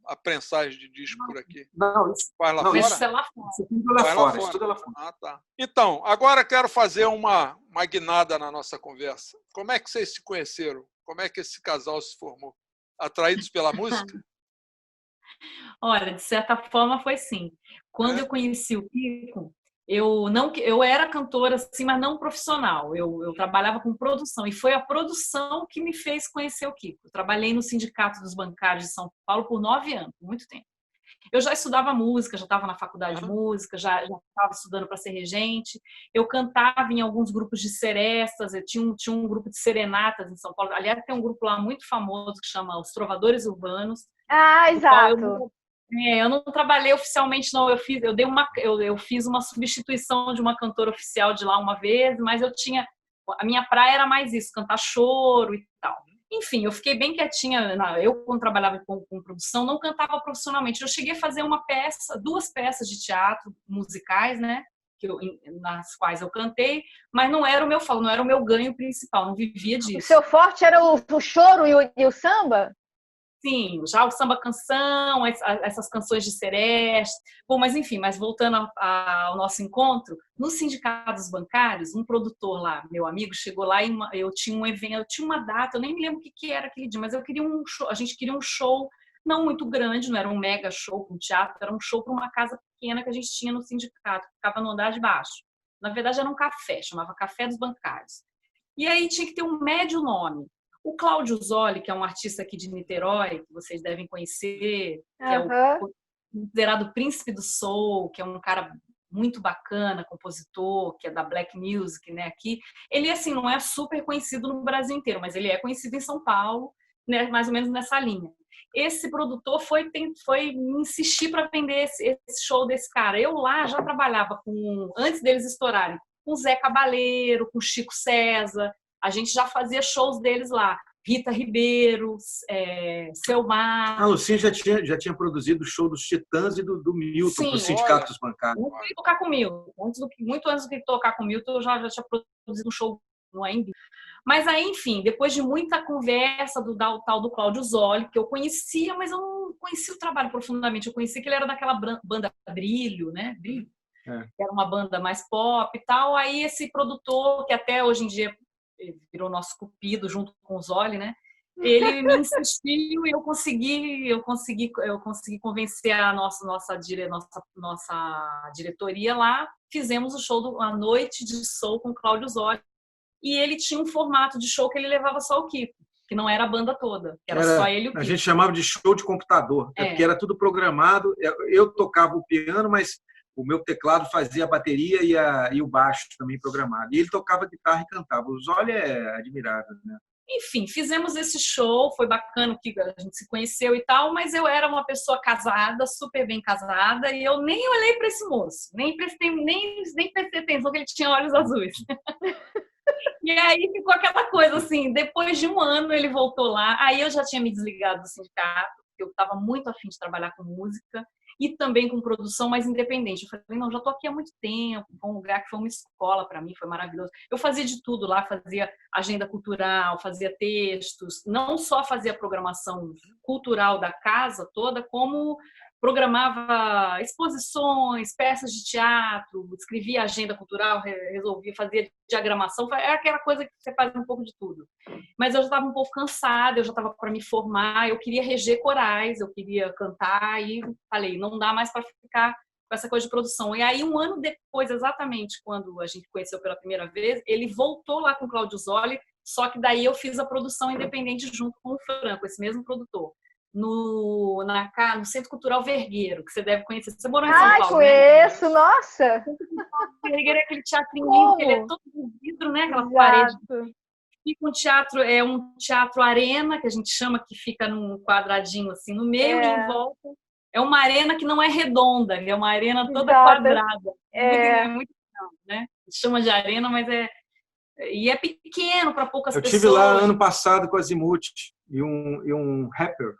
a prensagem de disco por aqui. Não, isso faz lá não, fora? Isso é lá fora. Isso tudo é lá fora. Ah, tá. Então, agora quero fazer uma guinada na nossa conversa. Como é que vocês se conheceram? Como é que esse casal se formou? Atraídos pela música? Olha, de certa forma foi sim. Quando eu conheci o Kiko, eu era cantora, assim, mas não profissional. Eu trabalhava com produção e foi a produção que me fez conhecer o Kiko. Eu trabalhei no Sindicato dos Bancários de São Paulo por 9 anos, muito tempo. Eu já estudava música, já estava na faculdade de música, já estava estudando para ser regente. Eu cantava em alguns grupos de serestas, eu tinha um grupo de serenatas em São Paulo. Aliás, tem um grupo lá muito famoso que chama Os Trovadores Urbanos. Ah, exato. Eu não trabalhei oficialmente, não. Eu fiz uma substituição de uma cantora oficial de lá uma vez, mas a minha praia era mais isso, cantar choro e tal. Enfim, eu fiquei bem quietinha. Eu, quando trabalhava com produção, não cantava profissionalmente. Eu cheguei a fazer 2 peças de teatro musicais, né? Nas quais eu cantei, mas não era o meu ganho principal, não vivia disso. O seu forte era o choro e o samba? Sim, já o samba canção, essas canções de sereste. Bom, mas enfim, voltando ao nosso encontro, nos sindicatos bancários, um produtor lá, meu amigo, chegou lá e eu tinha um evento, eu tinha uma data, eu nem me lembro o que era aquele dia, mas eu queria um show, a gente queria um show não muito grande, não era um mega show com teatro, era um show para uma casa pequena que a gente tinha no sindicato, que ficava no andar de baixo. Na verdade, era um café, chamava Café dos Bancários. E aí tinha que ter um médio nome. O Cláudio Zoli, que é um artista aqui de Niterói, que vocês devem conhecer, que é o considerado príncipe do soul, que é um cara muito bacana, compositor, que é da Black Music, né, aqui. Ele, assim, não é super conhecido no Brasil inteiro, mas ele é conhecido em São Paulo, né, mais ou menos nessa linha. Esse produtor foi me insistir para vender esse show desse cara. Eu lá já trabalhava antes deles estourarem, com Zé Cabaleiro, com Chico César. A gente já fazia shows deles lá. Rita Ribeiro, Selmar. A Lucinha já tinha produzido o show dos Titãs e do Milton para o Sindicato dos Bancários. Muito antes de tocar com o Milton. Muito antes de tocar com o Milton, eu já tinha produzido um show no AMB. Mas aí, enfim, depois de muita conversa do tal do Cláudio Zoli, que eu conhecia, mas eu não conhecia o trabalho profundamente. Eu conhecia que ele era daquela banda Brilho, né? Brilho. Que era uma banda mais pop e tal. Aí esse produtor, que até hoje em dia virou nosso cupido junto com o Zoli, né? Ele me insistiu e eu consegui convencer a nossa diretoria lá. Fizemos o show a noite de soul com o Cláudio Zoli. E ele tinha um formato de show que ele levava só o Kiko, que não era a banda toda, que era só ele e o Kiko. A gente chamava de show de computador, porque era tudo programado. Eu tocava o piano, mas o meu teclado fazia a bateria e o baixo também programado. E ele tocava guitarra e cantava. O Zoli é admirável, né? Enfim, fizemos esse show, foi bacana que a gente se conheceu e tal, mas eu era uma pessoa casada, super bem casada, e eu nem olhei para esse moço, nem prestei atenção que ele tinha olhos azuis. E aí ficou aquela coisa assim, depois de 1 ano ele voltou lá, aí eu já tinha me desligado do sindicato, porque eu estava muito afim de trabalhar com música, e também com produção mais independente. Eu falei, não, já estou aqui há muito tempo, foi um lugar que foi uma escola para mim, foi maravilhoso. Eu fazia de tudo lá, fazia agenda cultural, fazia textos, não só fazia programação cultural da casa toda, como programava exposições, peças de teatro, escrevia agenda cultural, resolvia, fazia diagramação, era aquela coisa que você faz um pouco de tudo. Mas eu já estava um pouco cansada, eu já estava para me formar, eu queria reger corais, eu queria cantar, e falei, não dá mais para ficar com essa coisa de produção. E aí, 1 ano depois, exatamente quando a gente conheceu pela primeira vez, ele voltou lá com o Cláudio Zoli, só que daí eu fiz a produção independente junto com o Franco, esse mesmo produtor. No Centro Cultural Vergueiro, que você deve conhecer. Você morou em São Paulo, conheço, né? Nossa! O Vergueiro é aquele teatrinho lindo, que ele é todo de vidro, né? Aquela parede. Fica um teatro arena, que a gente chama, que fica num quadradinho assim no meio e em volta. É uma arena que não é redonda, é uma arena toda quadrada. É muito legal, né? A gente chama de arena, mas E é pequeno para poucas Eu pessoas. tive lá ano passado com a Azimuth e um rapper.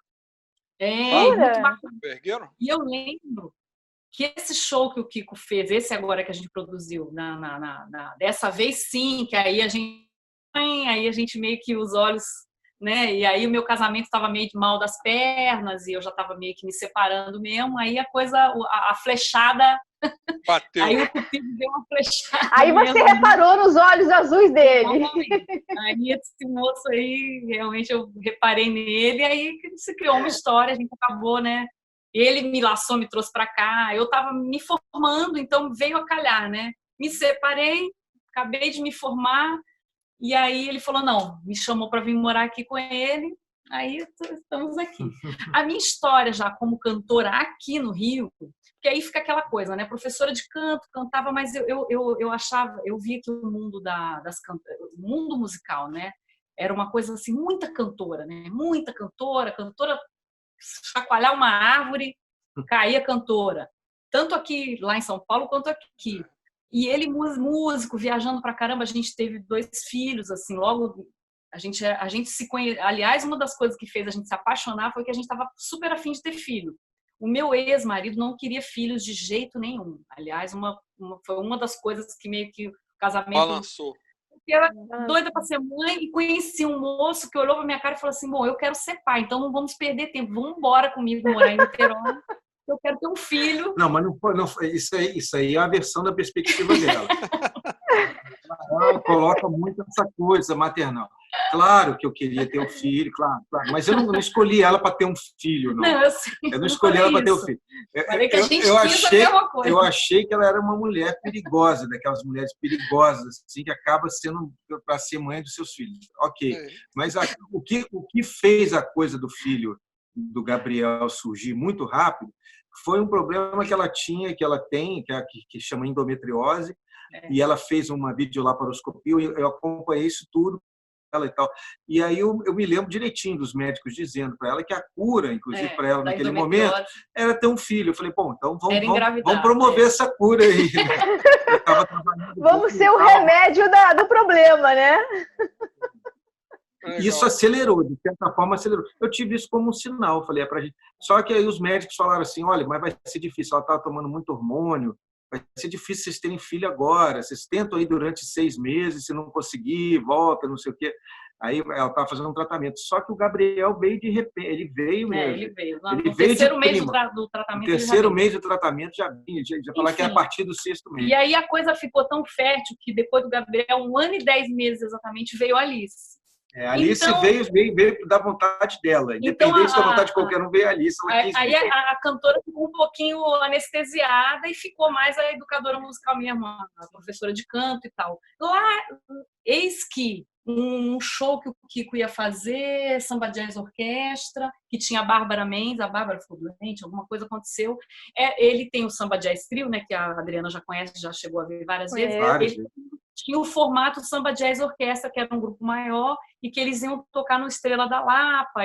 Muito bacana. Vergueiro? E eu lembro que esse show que o Kiko fez, esse agora que a gente produziu, dessa vez sim, que aí a gente meio que os olhos, né? E aí o meu casamento estava meio de mal das pernas e eu já estava meio que me separando mesmo. Aí a coisa, a flechada bateu. Aí o Cupido deu uma flechada. Aí você mesmo, reparou nos olhos azuis dele. Aí esse moço aí, realmente eu reparei nele, aí se criou uma história, a gente acabou, né? Ele me laçou, me trouxe para cá, eu estava me formando, então veio a calhar, né? Me separei, acabei de me formar, e aí ele falou, não, me chamou para vir morar aqui com ele, aí estamos aqui. A minha história já como cantora aqui no Rio, porque aí fica aquela coisa, né? Professora de canto, cantava, mas eu achava, eu via que o mundo o mundo musical, né? Era uma coisa assim, muita cantora, né? Muita cantora, chacoalhar uma árvore, caía cantora. Tanto aqui, lá em São Paulo, quanto aqui. E ele, músico, viajando pra caramba, a gente teve 2 filhos, assim, logo a gente se conhece. Aliás, uma das coisas que fez a gente se apaixonar foi que a gente estava super afim de ter filho. O meu ex-marido não queria filhos de jeito nenhum. Aliás, foi uma das coisas que meio que o casamento... Balançou. Eu era doida para ser mãe e conheci um moço que olhou para minha cara e falou assim, bom, eu quero ser pai, então não vamos perder tempo, vamos embora comigo morar em Niterói, eu quero ter um filho. Não, mas não foi isso aí é a versão da perspectiva dela. Ela coloca muito essa coisa maternal. Claro que eu queria ter um filho, claro, mas eu não escolhi ela para ter um filho, não. Eu não escolhi ela para ter um filho. Eu achei que ela era uma mulher perigosa, daquelas mulheres perigosas, assim, que acaba sendo para ser mãe dos seus filhos. Ok, mas o que fez a coisa do filho do Gabriel surgir muito rápido foi um problema que ela tinha, que ela tem, que chama endometriose, e ela fez uma videolaparoscopia, eu acompanhei isso tudo ela e tal. E aí eu me lembro direitinho dos médicos dizendo para ela que a cura, inclusive para ela naquele momento, era ter um filho. Eu falei, bom, então vamos promover essa cura aí. Né? Vamos ser o remédio do problema, né? Isso acelerou, de certa forma acelerou. Eu tive isso como um sinal, falei, pra gente. Só que aí os médicos falaram assim, olha, mas vai ser difícil, ela estava tomando muito hormônio, vai ser difícil vocês terem filho agora, vocês tentam aí durante 6 meses, se não conseguir, volta, não sei o quê. Aí ela estava fazendo um tratamento. Só que o Gabriel veio de repente, ele veio mesmo. Ele veio. No ele terceiro mês do tratamento. No terceiro mês do tratamento já vinha, já falava que era a partir do 6º mês. E aí a coisa ficou tão fértil que depois do Gabriel, 1 ano e 10 meses exatamente, veio a Alice. A Alice veio da vontade dela. Independente da vontade de qualquer um, veio a Alice. Aí a cantora ficou um pouquinho anestesiada e ficou mais a educadora musical mesmo, a professora de canto e tal. Lá, eis que um show que o Kiko ia fazer, Samba Jazz Orquestra, que tinha a Bárbara Mendes, a Bárbara ficou doente, alguma coisa aconteceu. Ele tem o Samba Jazz Trio, né, que a Adriana já conhece, já chegou a ver várias vezes. Ele tinha o formato Samba Jazz Orquestra, que era um grupo maior, e que eles iam tocar no Estrela da Lapa.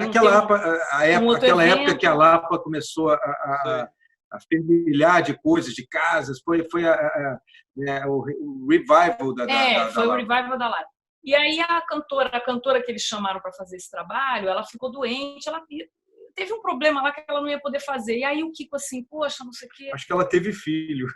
Aquela época que a Lapa começou a fervilhar de coisas, de casas, foi o revival da foi Lapa. O revival da Lapa. E aí a cantora que eles chamaram para fazer esse trabalho, ela ficou doente, ela teve um problema lá que ela não ia poder fazer. E aí o Kiko assim, poxa, não sei o quê. Acho que ela teve filho.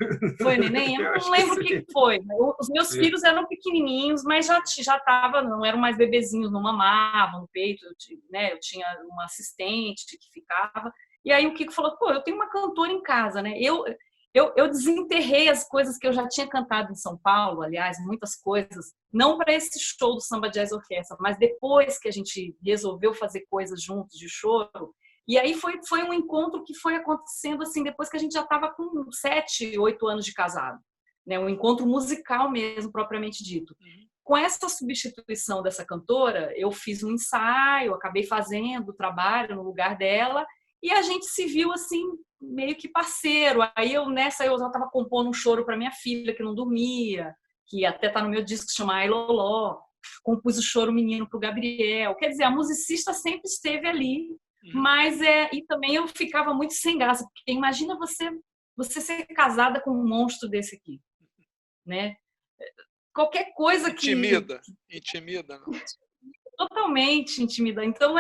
Foi neném? Eu não lembro o que foi. Os meus filhos eram pequenininhos, mas já tava, não eram mais bebezinhos, não mamavam no peito. Eu tinha uma assistente que ficava. E aí o Kiko falou, pô, eu tenho uma cantora em casa, né? Eu desenterrei as coisas que eu já tinha cantado em São Paulo, aliás, muitas coisas, não para esse show do Samba Jazz Orquestra, mas depois que a gente resolveu fazer coisas juntos de choro. E aí foi um encontro que foi acontecendo assim, depois que a gente já estava com 7, 8 anos de casado. Né? Um encontro musical mesmo, propriamente dito. Com essa substituição dessa cantora, eu fiz um ensaio, acabei fazendo o trabalho no lugar dela, e a gente se viu assim, meio que parceiro. Aí eu já estava compondo um choro para minha filha, que não dormia, que até está no meu disco, que chama Ai Loló. Compus o Choro Menino para o Gabriel. Quer dizer, a musicista sempre esteve ali, mas e também eu ficava muito sem graça, porque imagina você ser casada com um monstro desse aqui, né? qualquer coisa que... Intimida, não? Totalmente intimidante. Então,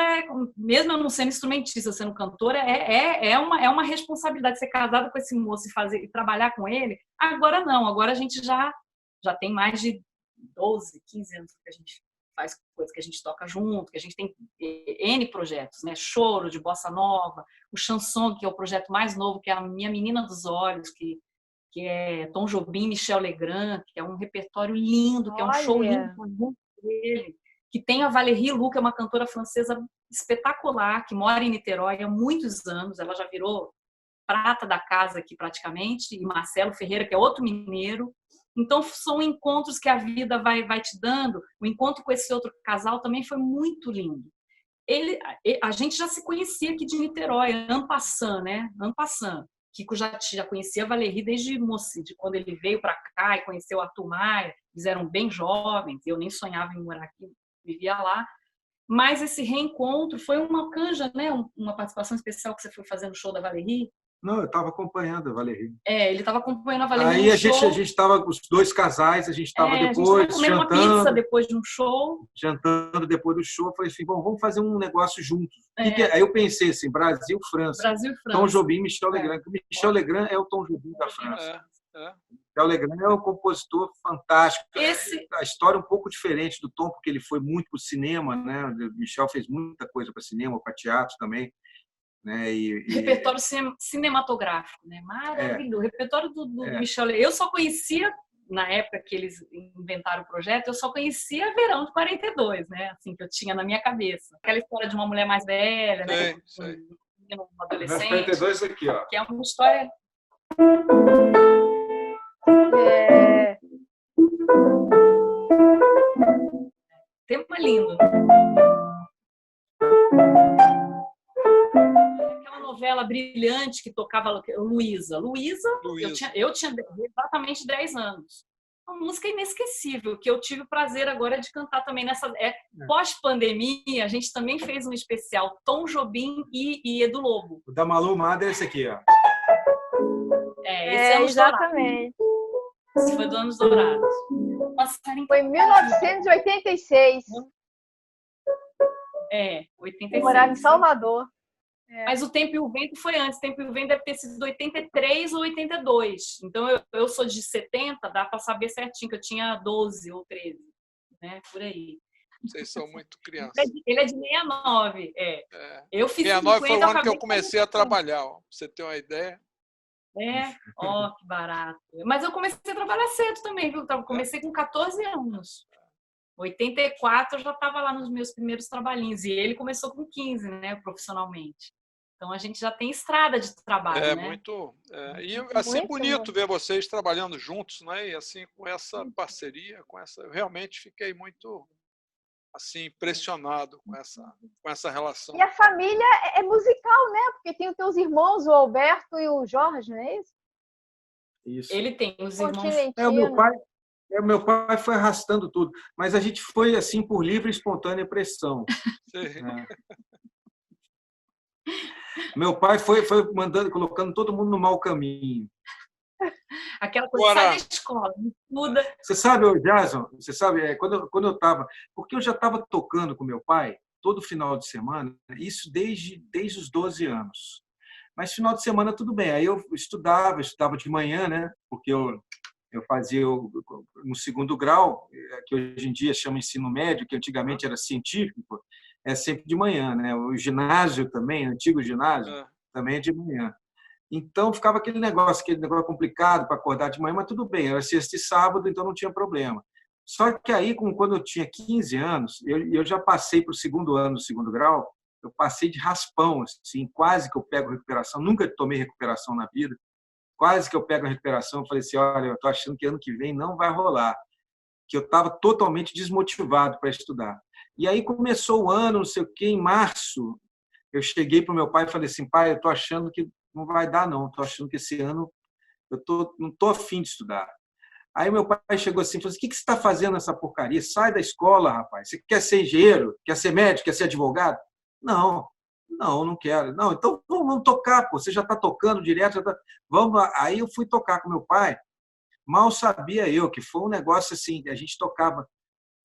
mesmo eu não sendo instrumentista, sendo cantora, é uma responsabilidade ser casada com esse moço e trabalhar com ele. Agora não, agora a gente já tem mais de 12, 15 anos que a gente faz coisas, que a gente toca junto, que a gente tem N projetos, né? Choro, de bossa nova, o chanson, que é o projeto mais novo, que é a Minha Menina dos Olhos, que é Tom Jobim, Michel Legrand, que é um repertório lindo, que é um show lindo junto dele, que tem a Valérie Lu, que é uma cantora francesa espetacular, que mora em Niterói há muitos anos, ela já virou prata da casa aqui praticamente, e Marcelo Ferreira, que é outro mineiro. Então, são encontros que a vida vai te dando. O encontro com esse outro casal também foi muito lindo. A gente já se conhecia aqui de Niterói, en passant, né? En passant. Kiko já conhecia a Valérie desde moça, de quando ele veio para cá e conheceu o Arthur Maia. Eles eram bem jovens, eu nem sonhava em morar aqui, vivia lá. Mas esse reencontro foi uma canja, né? Uma participação especial que você foi fazer no show da Valérie. Não, eu estava acompanhando a Valérie. Ele estava acompanhando a Valérie. Aí a gente estava com os dois casais, a gente estava depois comendo uma pizza depois de um show. Jantando depois do show, falei assim, bom, vamos fazer um negócio juntos. Aí eu pensei assim, Brasil, França. Tom Jobim, Michel Legrand. Michel Legrand é o Tom Jobim da França. Michel Legrand é um compositor fantástico. A história é um pouco diferente do Tom, porque ele foi muito para o cinema, né? O Michel fez muita coisa para cinema, para teatro também. Né? Repertório cinematográfico, né? Maravilhoso. O repertório do Michel Legrand. Eu só conhecia, na época que eles inventaram o projeto, eu só conhecia Verão de 42, né? Assim, que eu tinha na minha cabeça. Aquela história de uma mulher mais velha, né? Um adolescente. 42 aqui, ó. Que é uma história... Tema lindo. Aquela novela brilhante que tocava Luísa. Eu tinha exatamente 10 anos. Uma música inesquecível, que eu tive o prazer agora de cantar também nessa... Pós-pandemia, a gente também fez um especial Tom Jobim e Edu Lobo. O da Malu Mader é esse aqui, ó. Esse exatamente. Esse foi do Anos Dourados. Foi em 1986. 86. Eu morava em Salvador. Mas o Tempo e o Vento foi antes. O Tempo e o Vento deve ter sido 83 ou 82. Então, eu sou de 70, dá para saber certinho, que eu tinha 12 ou 13, né? Por aí. Vocês são muito crianças. Ele é de 69. Eu fiz 69 foi o ano que eu comecei a trabalhar, ó, pra você ter uma ideia. Que barato. Mas eu comecei a trabalhar cedo também, viu? Eu comecei com 14 anos. 84 eu já estava lá nos meus primeiros trabalhinhos. E ele começou com 15, né? Profissionalmente. Então a gente já tem estrada de trabalho, né? E assim, bonito ver vocês trabalhando juntos, né? E assim, com essa parceria, eu realmente fiquei muito assim, impressionado com essa relação. E a família é musical, né? Porque tem os teus irmãos, o Alberto e o Jorge, não é isso? Isso. Ele tem os irmãos. O meu pai foi arrastando tudo, mas a gente foi assim por livre e espontânea pressão. Meu pai foi colocando todo mundo no mau caminho. Aquela coisa, sai da escola, muda. Você sabe, Jason, quando eu estava... Porque eu já estava tocando com meu pai todo final de semana, isso desde os 12 anos. Mas final de semana tudo bem. Aí eu estudava de manhã, né? Porque eu fazia no segundo grau, que hoje em dia chama ensino médio, que antigamente era científico, é sempre de manhã, né? O ginásio também, o antigo ginásio, também é de manhã. Então, ficava aquele negócio complicado para acordar de manhã, mas tudo bem, era sexta e sábado, então não tinha problema. Só que aí, quando eu tinha 15 anos, eu já passei para o segundo ano do segundo grau, eu passei de raspão, assim, quase que eu pego recuperação, nunca tomei recuperação na vida, quase que eu pego a recuperação, eu falei assim, olha, eu estou achando que ano que vem não vai rolar, que eu estava totalmente desmotivado para estudar. E aí começou o ano, não sei o quê, em março, eu cheguei para o meu pai e falei assim, pai, eu estou achando que não vai dar, não. Estou achando que esse ano não estou afim de estudar. Aí meu pai chegou assim e falou assim, o que você está fazendo nessa porcaria? Sai da escola, rapaz. Você quer ser engenheiro? Quer ser médico? Quer ser advogado? Não quero. Não, então vamos tocar, pô. Você já está tocando direto. Vamos lá. Aí eu fui tocar com meu pai Mal sabia eu que foi um negócio assim, que a gente tocava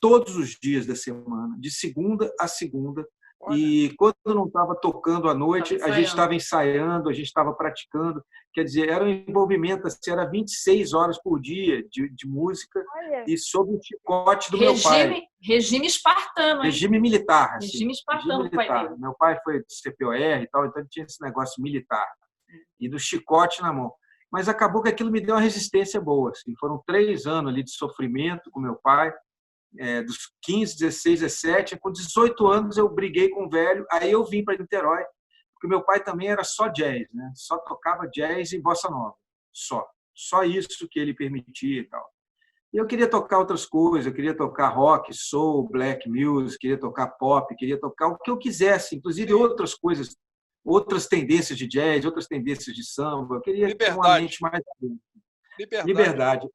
todos os dias da semana, de segunda a segunda. Olha. E quando não estava tocando à noite, a gente estava ensaiando, a gente estava praticando. Quer dizer, era um envolvimento, assim, era 26 horas por dia de música. Olha. E sob o chicote do meu pai. Regime espartano, hein? Regime militar. Assim, regime espartano do pai dele. Meu pai foi do CPOR e tal, então tinha esse negócio militar. E do chicote na mão. Mas acabou que aquilo me deu uma resistência boa. Assim. Foram 3 anos ali de sofrimento com meu pai. Dos 15, 16, 17, com 18 anos eu briguei com o velho, aí eu vim para Niterói, porque meu pai também era só jazz, né? Só tocava jazz e bossa nova, só isso que ele permitia e tal. E eu queria tocar outras coisas, eu queria tocar rock, soul, black music, queria tocar pop, queria tocar o que eu quisesse, inclusive outras coisas, outras tendências de jazz, outras tendências de samba, eu queria ter uma mente mais... Liberdade.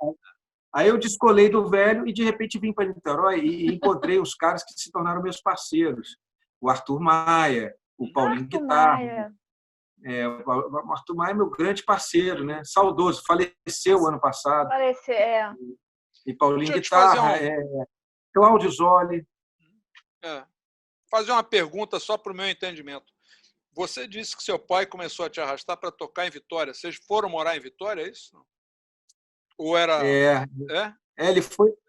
Aí eu descolei do velho e, de repente, vim para Niterói e encontrei os caras que se tornaram meus parceiros. O Arthur Maia, o Paulinho Guitarra. O Arthur Maia é meu grande parceiro, né? Saudoso, faleceu ano passado. Faleceu, E Paulinho Guitarra, Cláudio Zoli. Fazer uma pergunta só para o meu entendimento. Você disse que seu pai começou a te arrastar para tocar em Vitória. Vocês foram morar em Vitória, é isso? Ou era...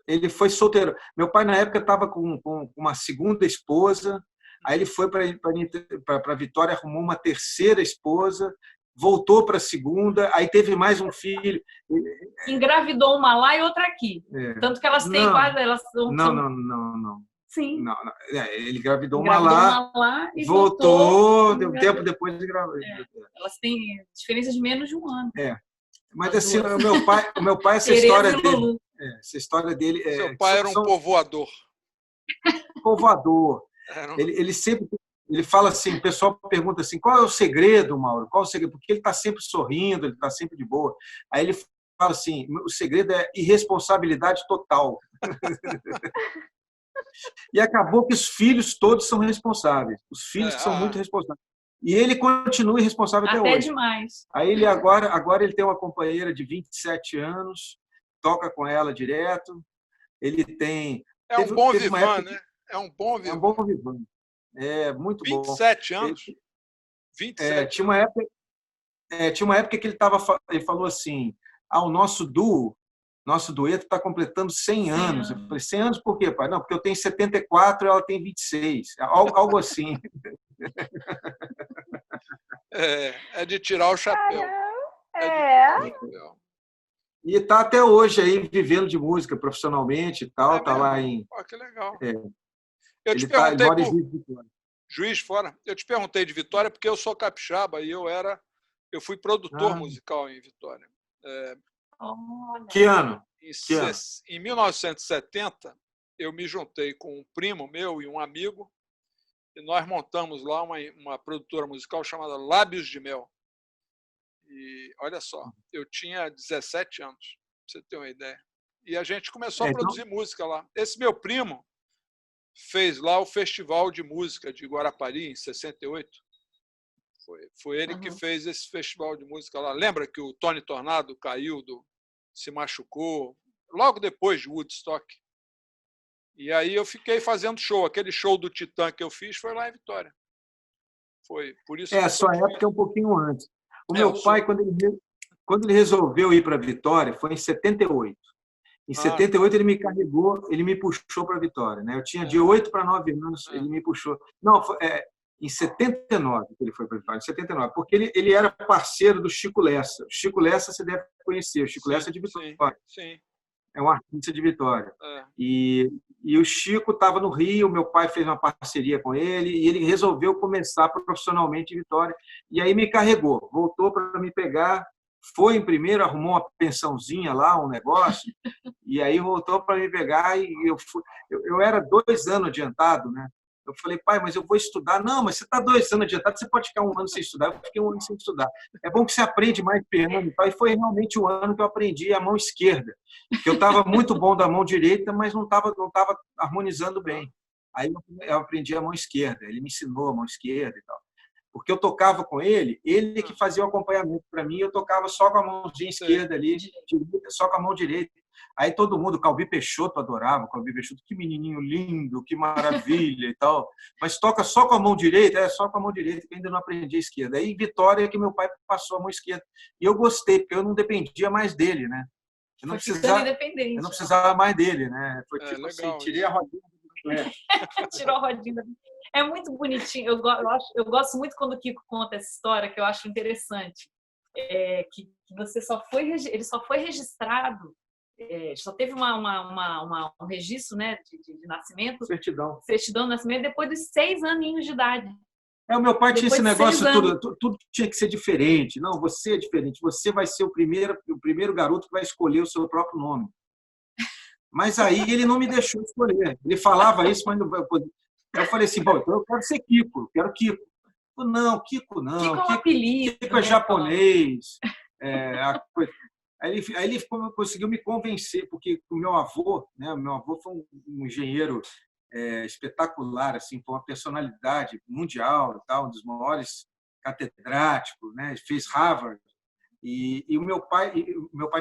Ele foi solteiro. Meu pai, na época, estava com uma segunda esposa, aí ele foi para Vitória, arrumou uma terceira esposa, voltou para a segunda, aí teve mais um filho. Engravidou uma lá e outra aqui. Tanto que elas têm quase... Não. Sim. Não. Ele engravidou uma lá e voltou, deu tempo depois de engravidar. Elas têm diferença de menos de um ano. Mas assim, o meu pai, essa história dele, seu pai era um povoador. Povoador. Ele sempre fala assim, o pessoal pergunta assim, qual é o segredo, Mauro? Qual é o segredo? Porque ele está sempre sorrindo, ele está sempre de boa. Aí ele fala assim, o segredo é irresponsabilidade total. E acabou que os filhos todos são responsáveis. Os filhos são muito responsáveis. E ele continua irresponsável até hoje. Até demais. Aí ele agora ele tem uma companheira de 27 anos, toca com ela direto. Ele tem... um bom vivan, né? É um bom vivan. É muito 27 bom. Anos? 27 tinha uma época que ele falou assim, o nosso dueto está completando 100 anos. Eu falei, 100 anos por quê, pai? Não, porque eu tenho 74 e ela tem 26. Algo assim. É de tirar o chapéu. E está até hoje aí vivendo de música profissionalmente e tal. Está lá em... que legal. Eu te perguntei Juiz de Fora. Eu te perguntei de Vitória porque eu sou capixaba e eu fui produtor musical em Vitória. Que ano? Em 1970, eu me juntei com um primo meu e um amigo e nós montamos lá uma produtora musical chamada Lábios de Mel. E olha só, eu tinha 17 anos, pra você ter uma ideia. E a gente começou a produzir música lá. Esse meu primo fez lá o Festival de Música de Guarapari, em 68. Foi ele que fez esse festival de música lá. Lembra que o Tony Tornado caiu, se machucou, logo depois de Woodstock. E aí eu fiquei fazendo show. Aquele show do Titã que eu fiz foi lá em Vitória. Foi por isso. A sua época é um pouquinho antes. O meu pai, quando ele resolveu ir para Vitória, foi em 78. Em 78 ele me carregou, ele me puxou para Vitória, né? Eu tinha de 8 para 9 anos, ele me puxou. Não, em 79 que ele foi para Vitória, em 79, porque ele era parceiro do Chico Lessa. O Chico Lessa você deve conhecer, o Chico Lessa é de Vitória. Sim. É um artista de Vitória. E o Chico estava no Rio, meu pai fez uma parceria com ele e ele resolveu começar profissionalmente em Vitória. E aí me carregou, voltou para me pegar, foi em primeiro, arrumou uma pensãozinha lá, um negócio, e aí voltou para me pegar e eu era 2 anos adiantado, né? Eu falei, pai, mas eu vou estudar. Não, mas você está 2 anos adiantado, você pode ficar 1 ano sem estudar. Eu fiquei 1 ano sem estudar. É bom que você aprende mais piano e tal. E foi realmente o ano que eu aprendi a mão esquerda. Eu estava muito bom da mão direita, mas não estava harmonizando bem. Aí eu aprendi a mão esquerda. Ele me ensinou a mão esquerda e tal. porque eu tocava com ele que fazia o acompanhamento para mim, eu tocava só com a mãozinha esquerda ali, só com a mão direita. Aí todo mundo, o Calbi Peixoto adorava, o Calbi Peixoto, que menininho lindo, que maravilha e tal. Mas toca só com a mão direita, só com a mão direita, que eu ainda não aprendi a esquerda. Aí Vitória que meu pai passou a mão esquerda. E eu gostei, porque eu não dependia mais dele, né? Eu não precisava mais dele, né? Foi tipo legal, assim, tirei a rodinha do bicicleta. Tirou a rodinha. É muito bonitinho. Eu gosto muito quando o Kiko conta essa história, que eu acho interessante. Que ele só foi registrado, só teve um registro, né, de nascimento, certidão de nascimento, depois dos 6 aninhos de idade. O meu pai tinha esse negócio, tudo tinha que ser diferente. Não, você é diferente, você vai ser o primeiro garoto que vai escolher o seu próprio nome. Mas aí ele não me deixou escolher. Ele falava isso, mas eu falei assim, bom, então eu quero ser Kiko, eu quero Kiko. Não, Kiko não. Kiko é um apelido. Kiko é japonês. Aí ele conseguiu me convencer, porque o meu avô, né, foi um engenheiro espetacular, assim, foi uma personalidade mundial, e tal, um dos maiores catedráticos, né, fez Harvard. E o meu pai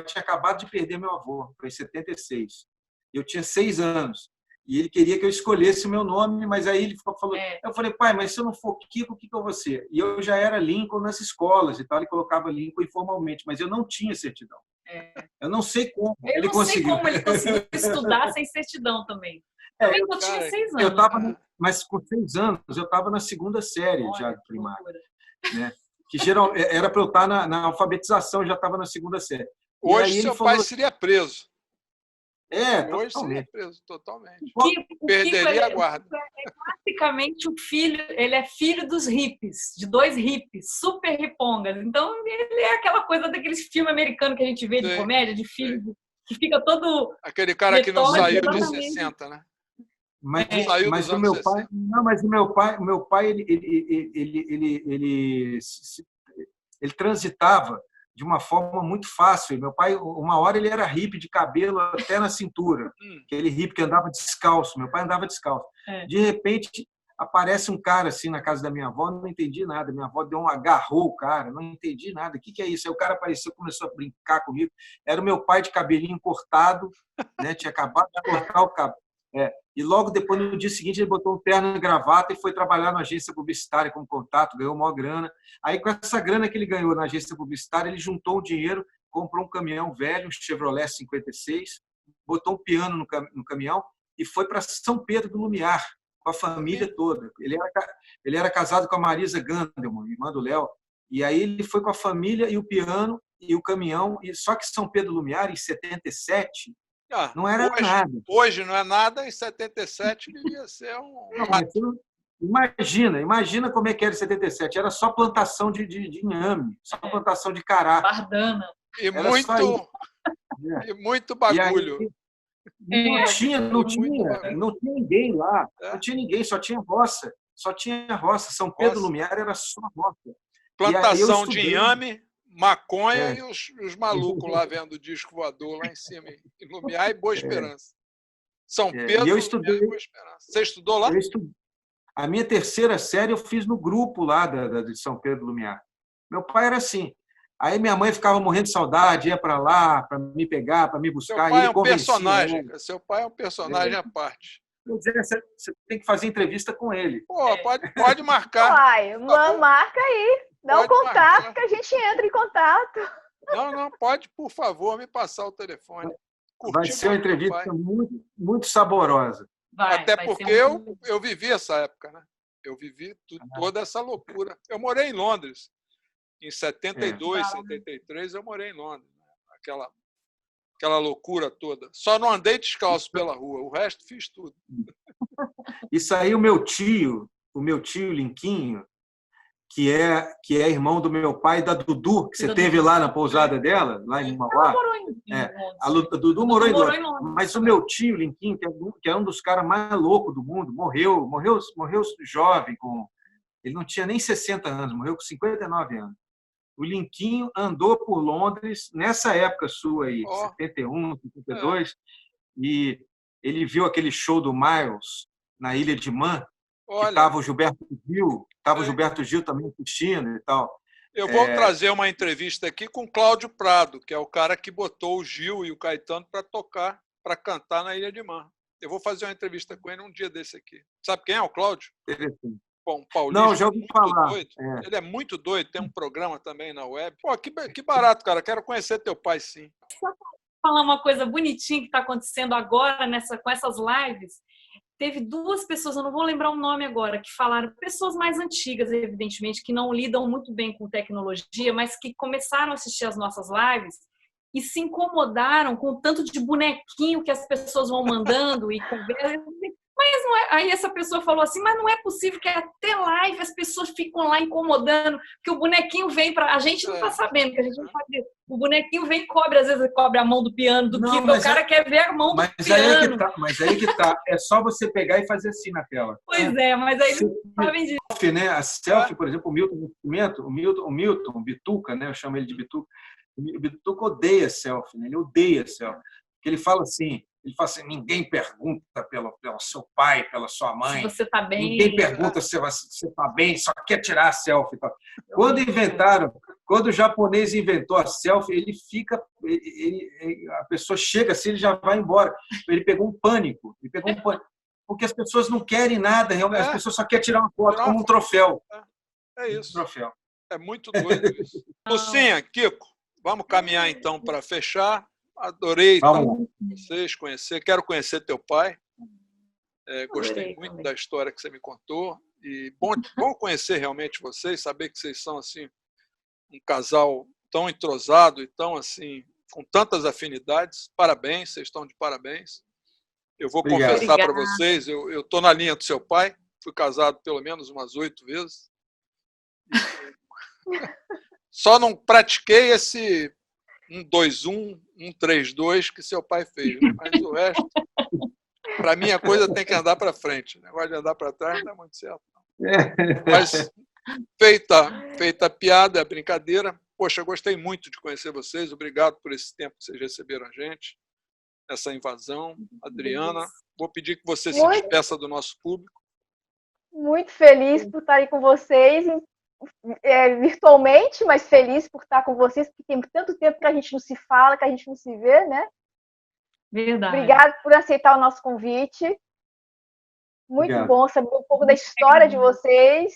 tinha acabado de perder meu avô, foi em 76. Eu tinha 6 anos. E ele queria que eu escolhesse o meu nome, mas aí ele falou, eu falei, pai, mas se eu não for Kiko, o que eu vou ser? E eu já era Lincoln nas escolas e tal, ele colocava Lincoln informalmente, mas eu não tinha certidão. Eu não sei como ele conseguiu. Não sei como ele conseguiu estudar sem certidão também. Também eu tinha 6 anos. Mas com 6 anos, eu estava na 2ª série já de primária. Né? Que geral, era para eu estar na alfabetização, eu já estava na 2ª série. Hoje seu pai seria preso. Hoje totalmente. seria preso, totalmente. Perderia a guarda. Basicamente, o filho, ele é filho dos hippies, de 2 hippies, super ripongas. Então, ele é aquela coisa daqueles filmes americanos que a gente vê de comédia, de filho que fica todo... Aquele cara que não saiu dos 60, né? Mas o meu pai, não, mas o meu pai ele transitava de uma forma muito fácil. Meu pai, uma hora ele era hippie de cabelo até na cintura, aquele hippie que andava descalço. Meu pai andava descalço. De repente aparece um cara assim na casa da minha avó, não entendi nada. Minha avó agarrou o cara, não entendi nada. O que é isso? Aí o cara apareceu, começou a brincar comigo. Era o meu pai de cabelinho cortado, né? Tinha acabado de cortar o cabelo. E logo depois, no dia seguinte, ele botou um terno e gravata e foi trabalhar na agência publicitária como contato, ganhou uma grana. Aí, com essa grana que ele ganhou na agência publicitária, ele juntou o dinheiro, comprou um caminhão velho, um Chevrolet 56, botou um piano no caminhão e foi para São Pedro do Lumiar, com a família toda. Ele era casado com a Marisa Gandelman, irmã do Léo, e aí ele foi com a família e o piano e o caminhão, só que São Pedro do Lumiar, em 77, não era nada. Hoje não é nada, em 77 devia ser Imagina como é que era em 77. Era só plantação de inhame, só plantação de cará. Bardana. E muito bagulho. Não tinha ninguém lá. Não tinha ninguém, só tinha roça. São Pedro do Lumiar era só roça. Plantação de inhame, maconha e os malucos lá vendo o disco voador lá em cima, em Lumiar e Boa Esperança. São Pedro, eu estudei, e Boa Esperança. Você estudou lá? A minha 3ª série eu fiz no grupo lá de São Pedro do Lumiar. Meu pai era assim. Aí minha mãe ficava morrendo de saudade, ia para lá para me pegar, para me buscar. Seu pai é um personagem à parte. Você tem que fazer entrevista com ele. Pode marcar. Marca aí. Dá um contato que a gente entra em contato. Não, pode, por favor, me passar o telefone. Vai ser uma entrevista muito, muito saborosa. Até porque eu vivi essa época, né? Eu vivi toda essa loucura. Eu morei em Londres. Em 72, 73, eu morei em Londres. Né? Aquela loucura toda. Só não andei descalço pela rua. O resto fiz tudo. Isso aí, o meu tio Linquinho, que é irmão do meu pai e da Dudu, que você teve lá na pousada dela, lá em Mauá. A Dudu morou em Londres. Mas o meu tio Linquinho, que é um dos caras mais loucos do mundo, morreu jovem. Ele não tinha nem 60 anos, morreu com 59 anos. O Linquinho andou por Londres nessa época sua aí, 71, 72, e ele viu aquele show do Miles na Ilha de Man, que estava o Gilberto Gil, o Gilberto Gil também assistindo e tal. Eu vou trazer uma entrevista aqui com o Cláudio Prado, que é o cara que botou o Gil e o Caetano para tocar, para cantar na Ilha de Man. Eu vou fazer uma entrevista com ele um dia desse aqui. Sabe quem é o Cláudio? Bom, paulista. Não, já ouvi falar. Ele é muito doido, tem um programa também na web. Pô, que barato, cara. Quero conhecer teu pai, sim. Só falar uma coisa bonitinha que está acontecendo agora com essas lives. Teve 2 pessoas, eu não vou lembrar o nome agora, que falaram, pessoas mais antigas, evidentemente, que não lidam muito bem com tecnologia, mas que começaram a assistir as nossas lives e se incomodaram com o tanto de bonequinho que as pessoas vão mandando e conversam. Mas não é. Aí essa pessoa falou assim, mas não é possível que até live as pessoas ficam lá incomodando, que o bonequinho vem para... A gente não está sabendo, que a gente não sabe. O bonequinho vem e cobre, às vezes cobre a mão do piano, do Kiko, o cara quer ver a mão do piano. Mas aí que tá. É só você pegar e fazer assim na tela. Pois mas aí eles não sabem disso. Né? A selfie, por exemplo, o Milton, Bituca, né? Eu chamo ele de Bituca. O Bituca odeia selfie, né? Ele odeia selfie. Porque ele fala assim, ninguém pergunta pelo seu pai, pela sua mãe. Se você está bem. Ninguém pergunta se você está bem, só quer tirar a selfie. Quando o japonês inventou a selfie, ele fica... a pessoa chega assim, ele já vai embora. Ele pegou um pânico. Porque as pessoas não querem nada, realmente. As pessoas só querem tirar uma foto como um troféu. É isso. Um troféu. É muito doido isso. Lucinha, Kiko, vamos caminhar então para fechar. Adorei vocês conhecer. Quero conhecer teu pai. Gostei muito da história que você me contou. E bom conhecer realmente vocês, saber que vocês são assim um casal tão entrosado e tão assim com tantas afinidades. Parabéns, vocês estão de parabéns. Eu vou confessar para vocês, eu estou na linha do seu pai. Fui casado pelo menos umas 8 vezes. Só não pratiquei esse 1-2-1, 1-3-2 que seu pai fez, né? Mas o resto, para mim, a coisa tem que andar para frente. O negócio de andar para trás não dá muito certo. Mas feita a piada, a brincadeira, poxa, gostei muito de conhecer vocês. Obrigado por esse tempo que vocês receberam a gente, essa invasão. Adriana, vou pedir que você se despeça do nosso público. Muito feliz por estar aí com vocês. Virtualmente, mas feliz por estar com vocês, porque tem tanto tempo que a gente não se fala, que a gente não se vê, né? Verdade. Obrigada por aceitar o nosso convite. Muito bom saber um pouco da história de vocês.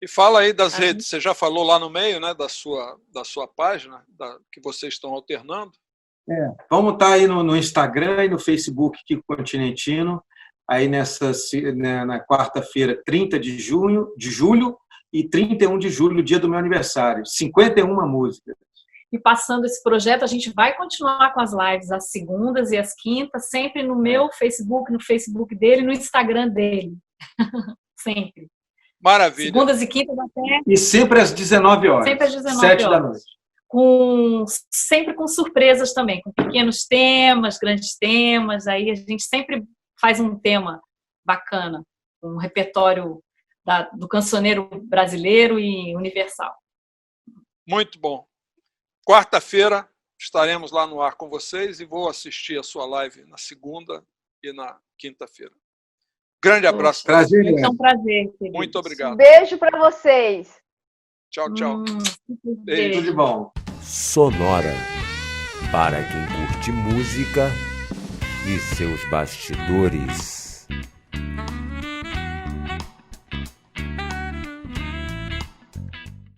E fala aí das redes. Você já falou lá no meio, né, da sua página, que vocês estão alternando? Vamos estar aí no Instagram e no Facebook Kiko Continentino. Aí na quarta-feira, 30 de julho e 31 de julho, dia do meu aniversário. 51 músicas. E passando esse projeto, a gente vai continuar com as lives às segundas e às quintas, sempre no meu Facebook, no Facebook dele, no Instagram dele. Sempre. Maravilha. Segundas e quintas até... E sempre às 19 horas. Sempre às 19 7 horas. da noite. Sempre com surpresas também, com pequenos temas, grandes temas. Aí a gente sempre faz um tema bacana, um repertório do cancioneiro brasileiro e universal. Muito bom. Quarta-feira estaremos lá no ar com vocês e vou assistir a sua live na segunda e na quinta-feira. Grande abraço. Prazer. É um prazer. Queridos. Muito obrigado. Beijo para vocês. Tchau, tchau. Tudo de bom. Sonora, para quem curte música e seus bastidores.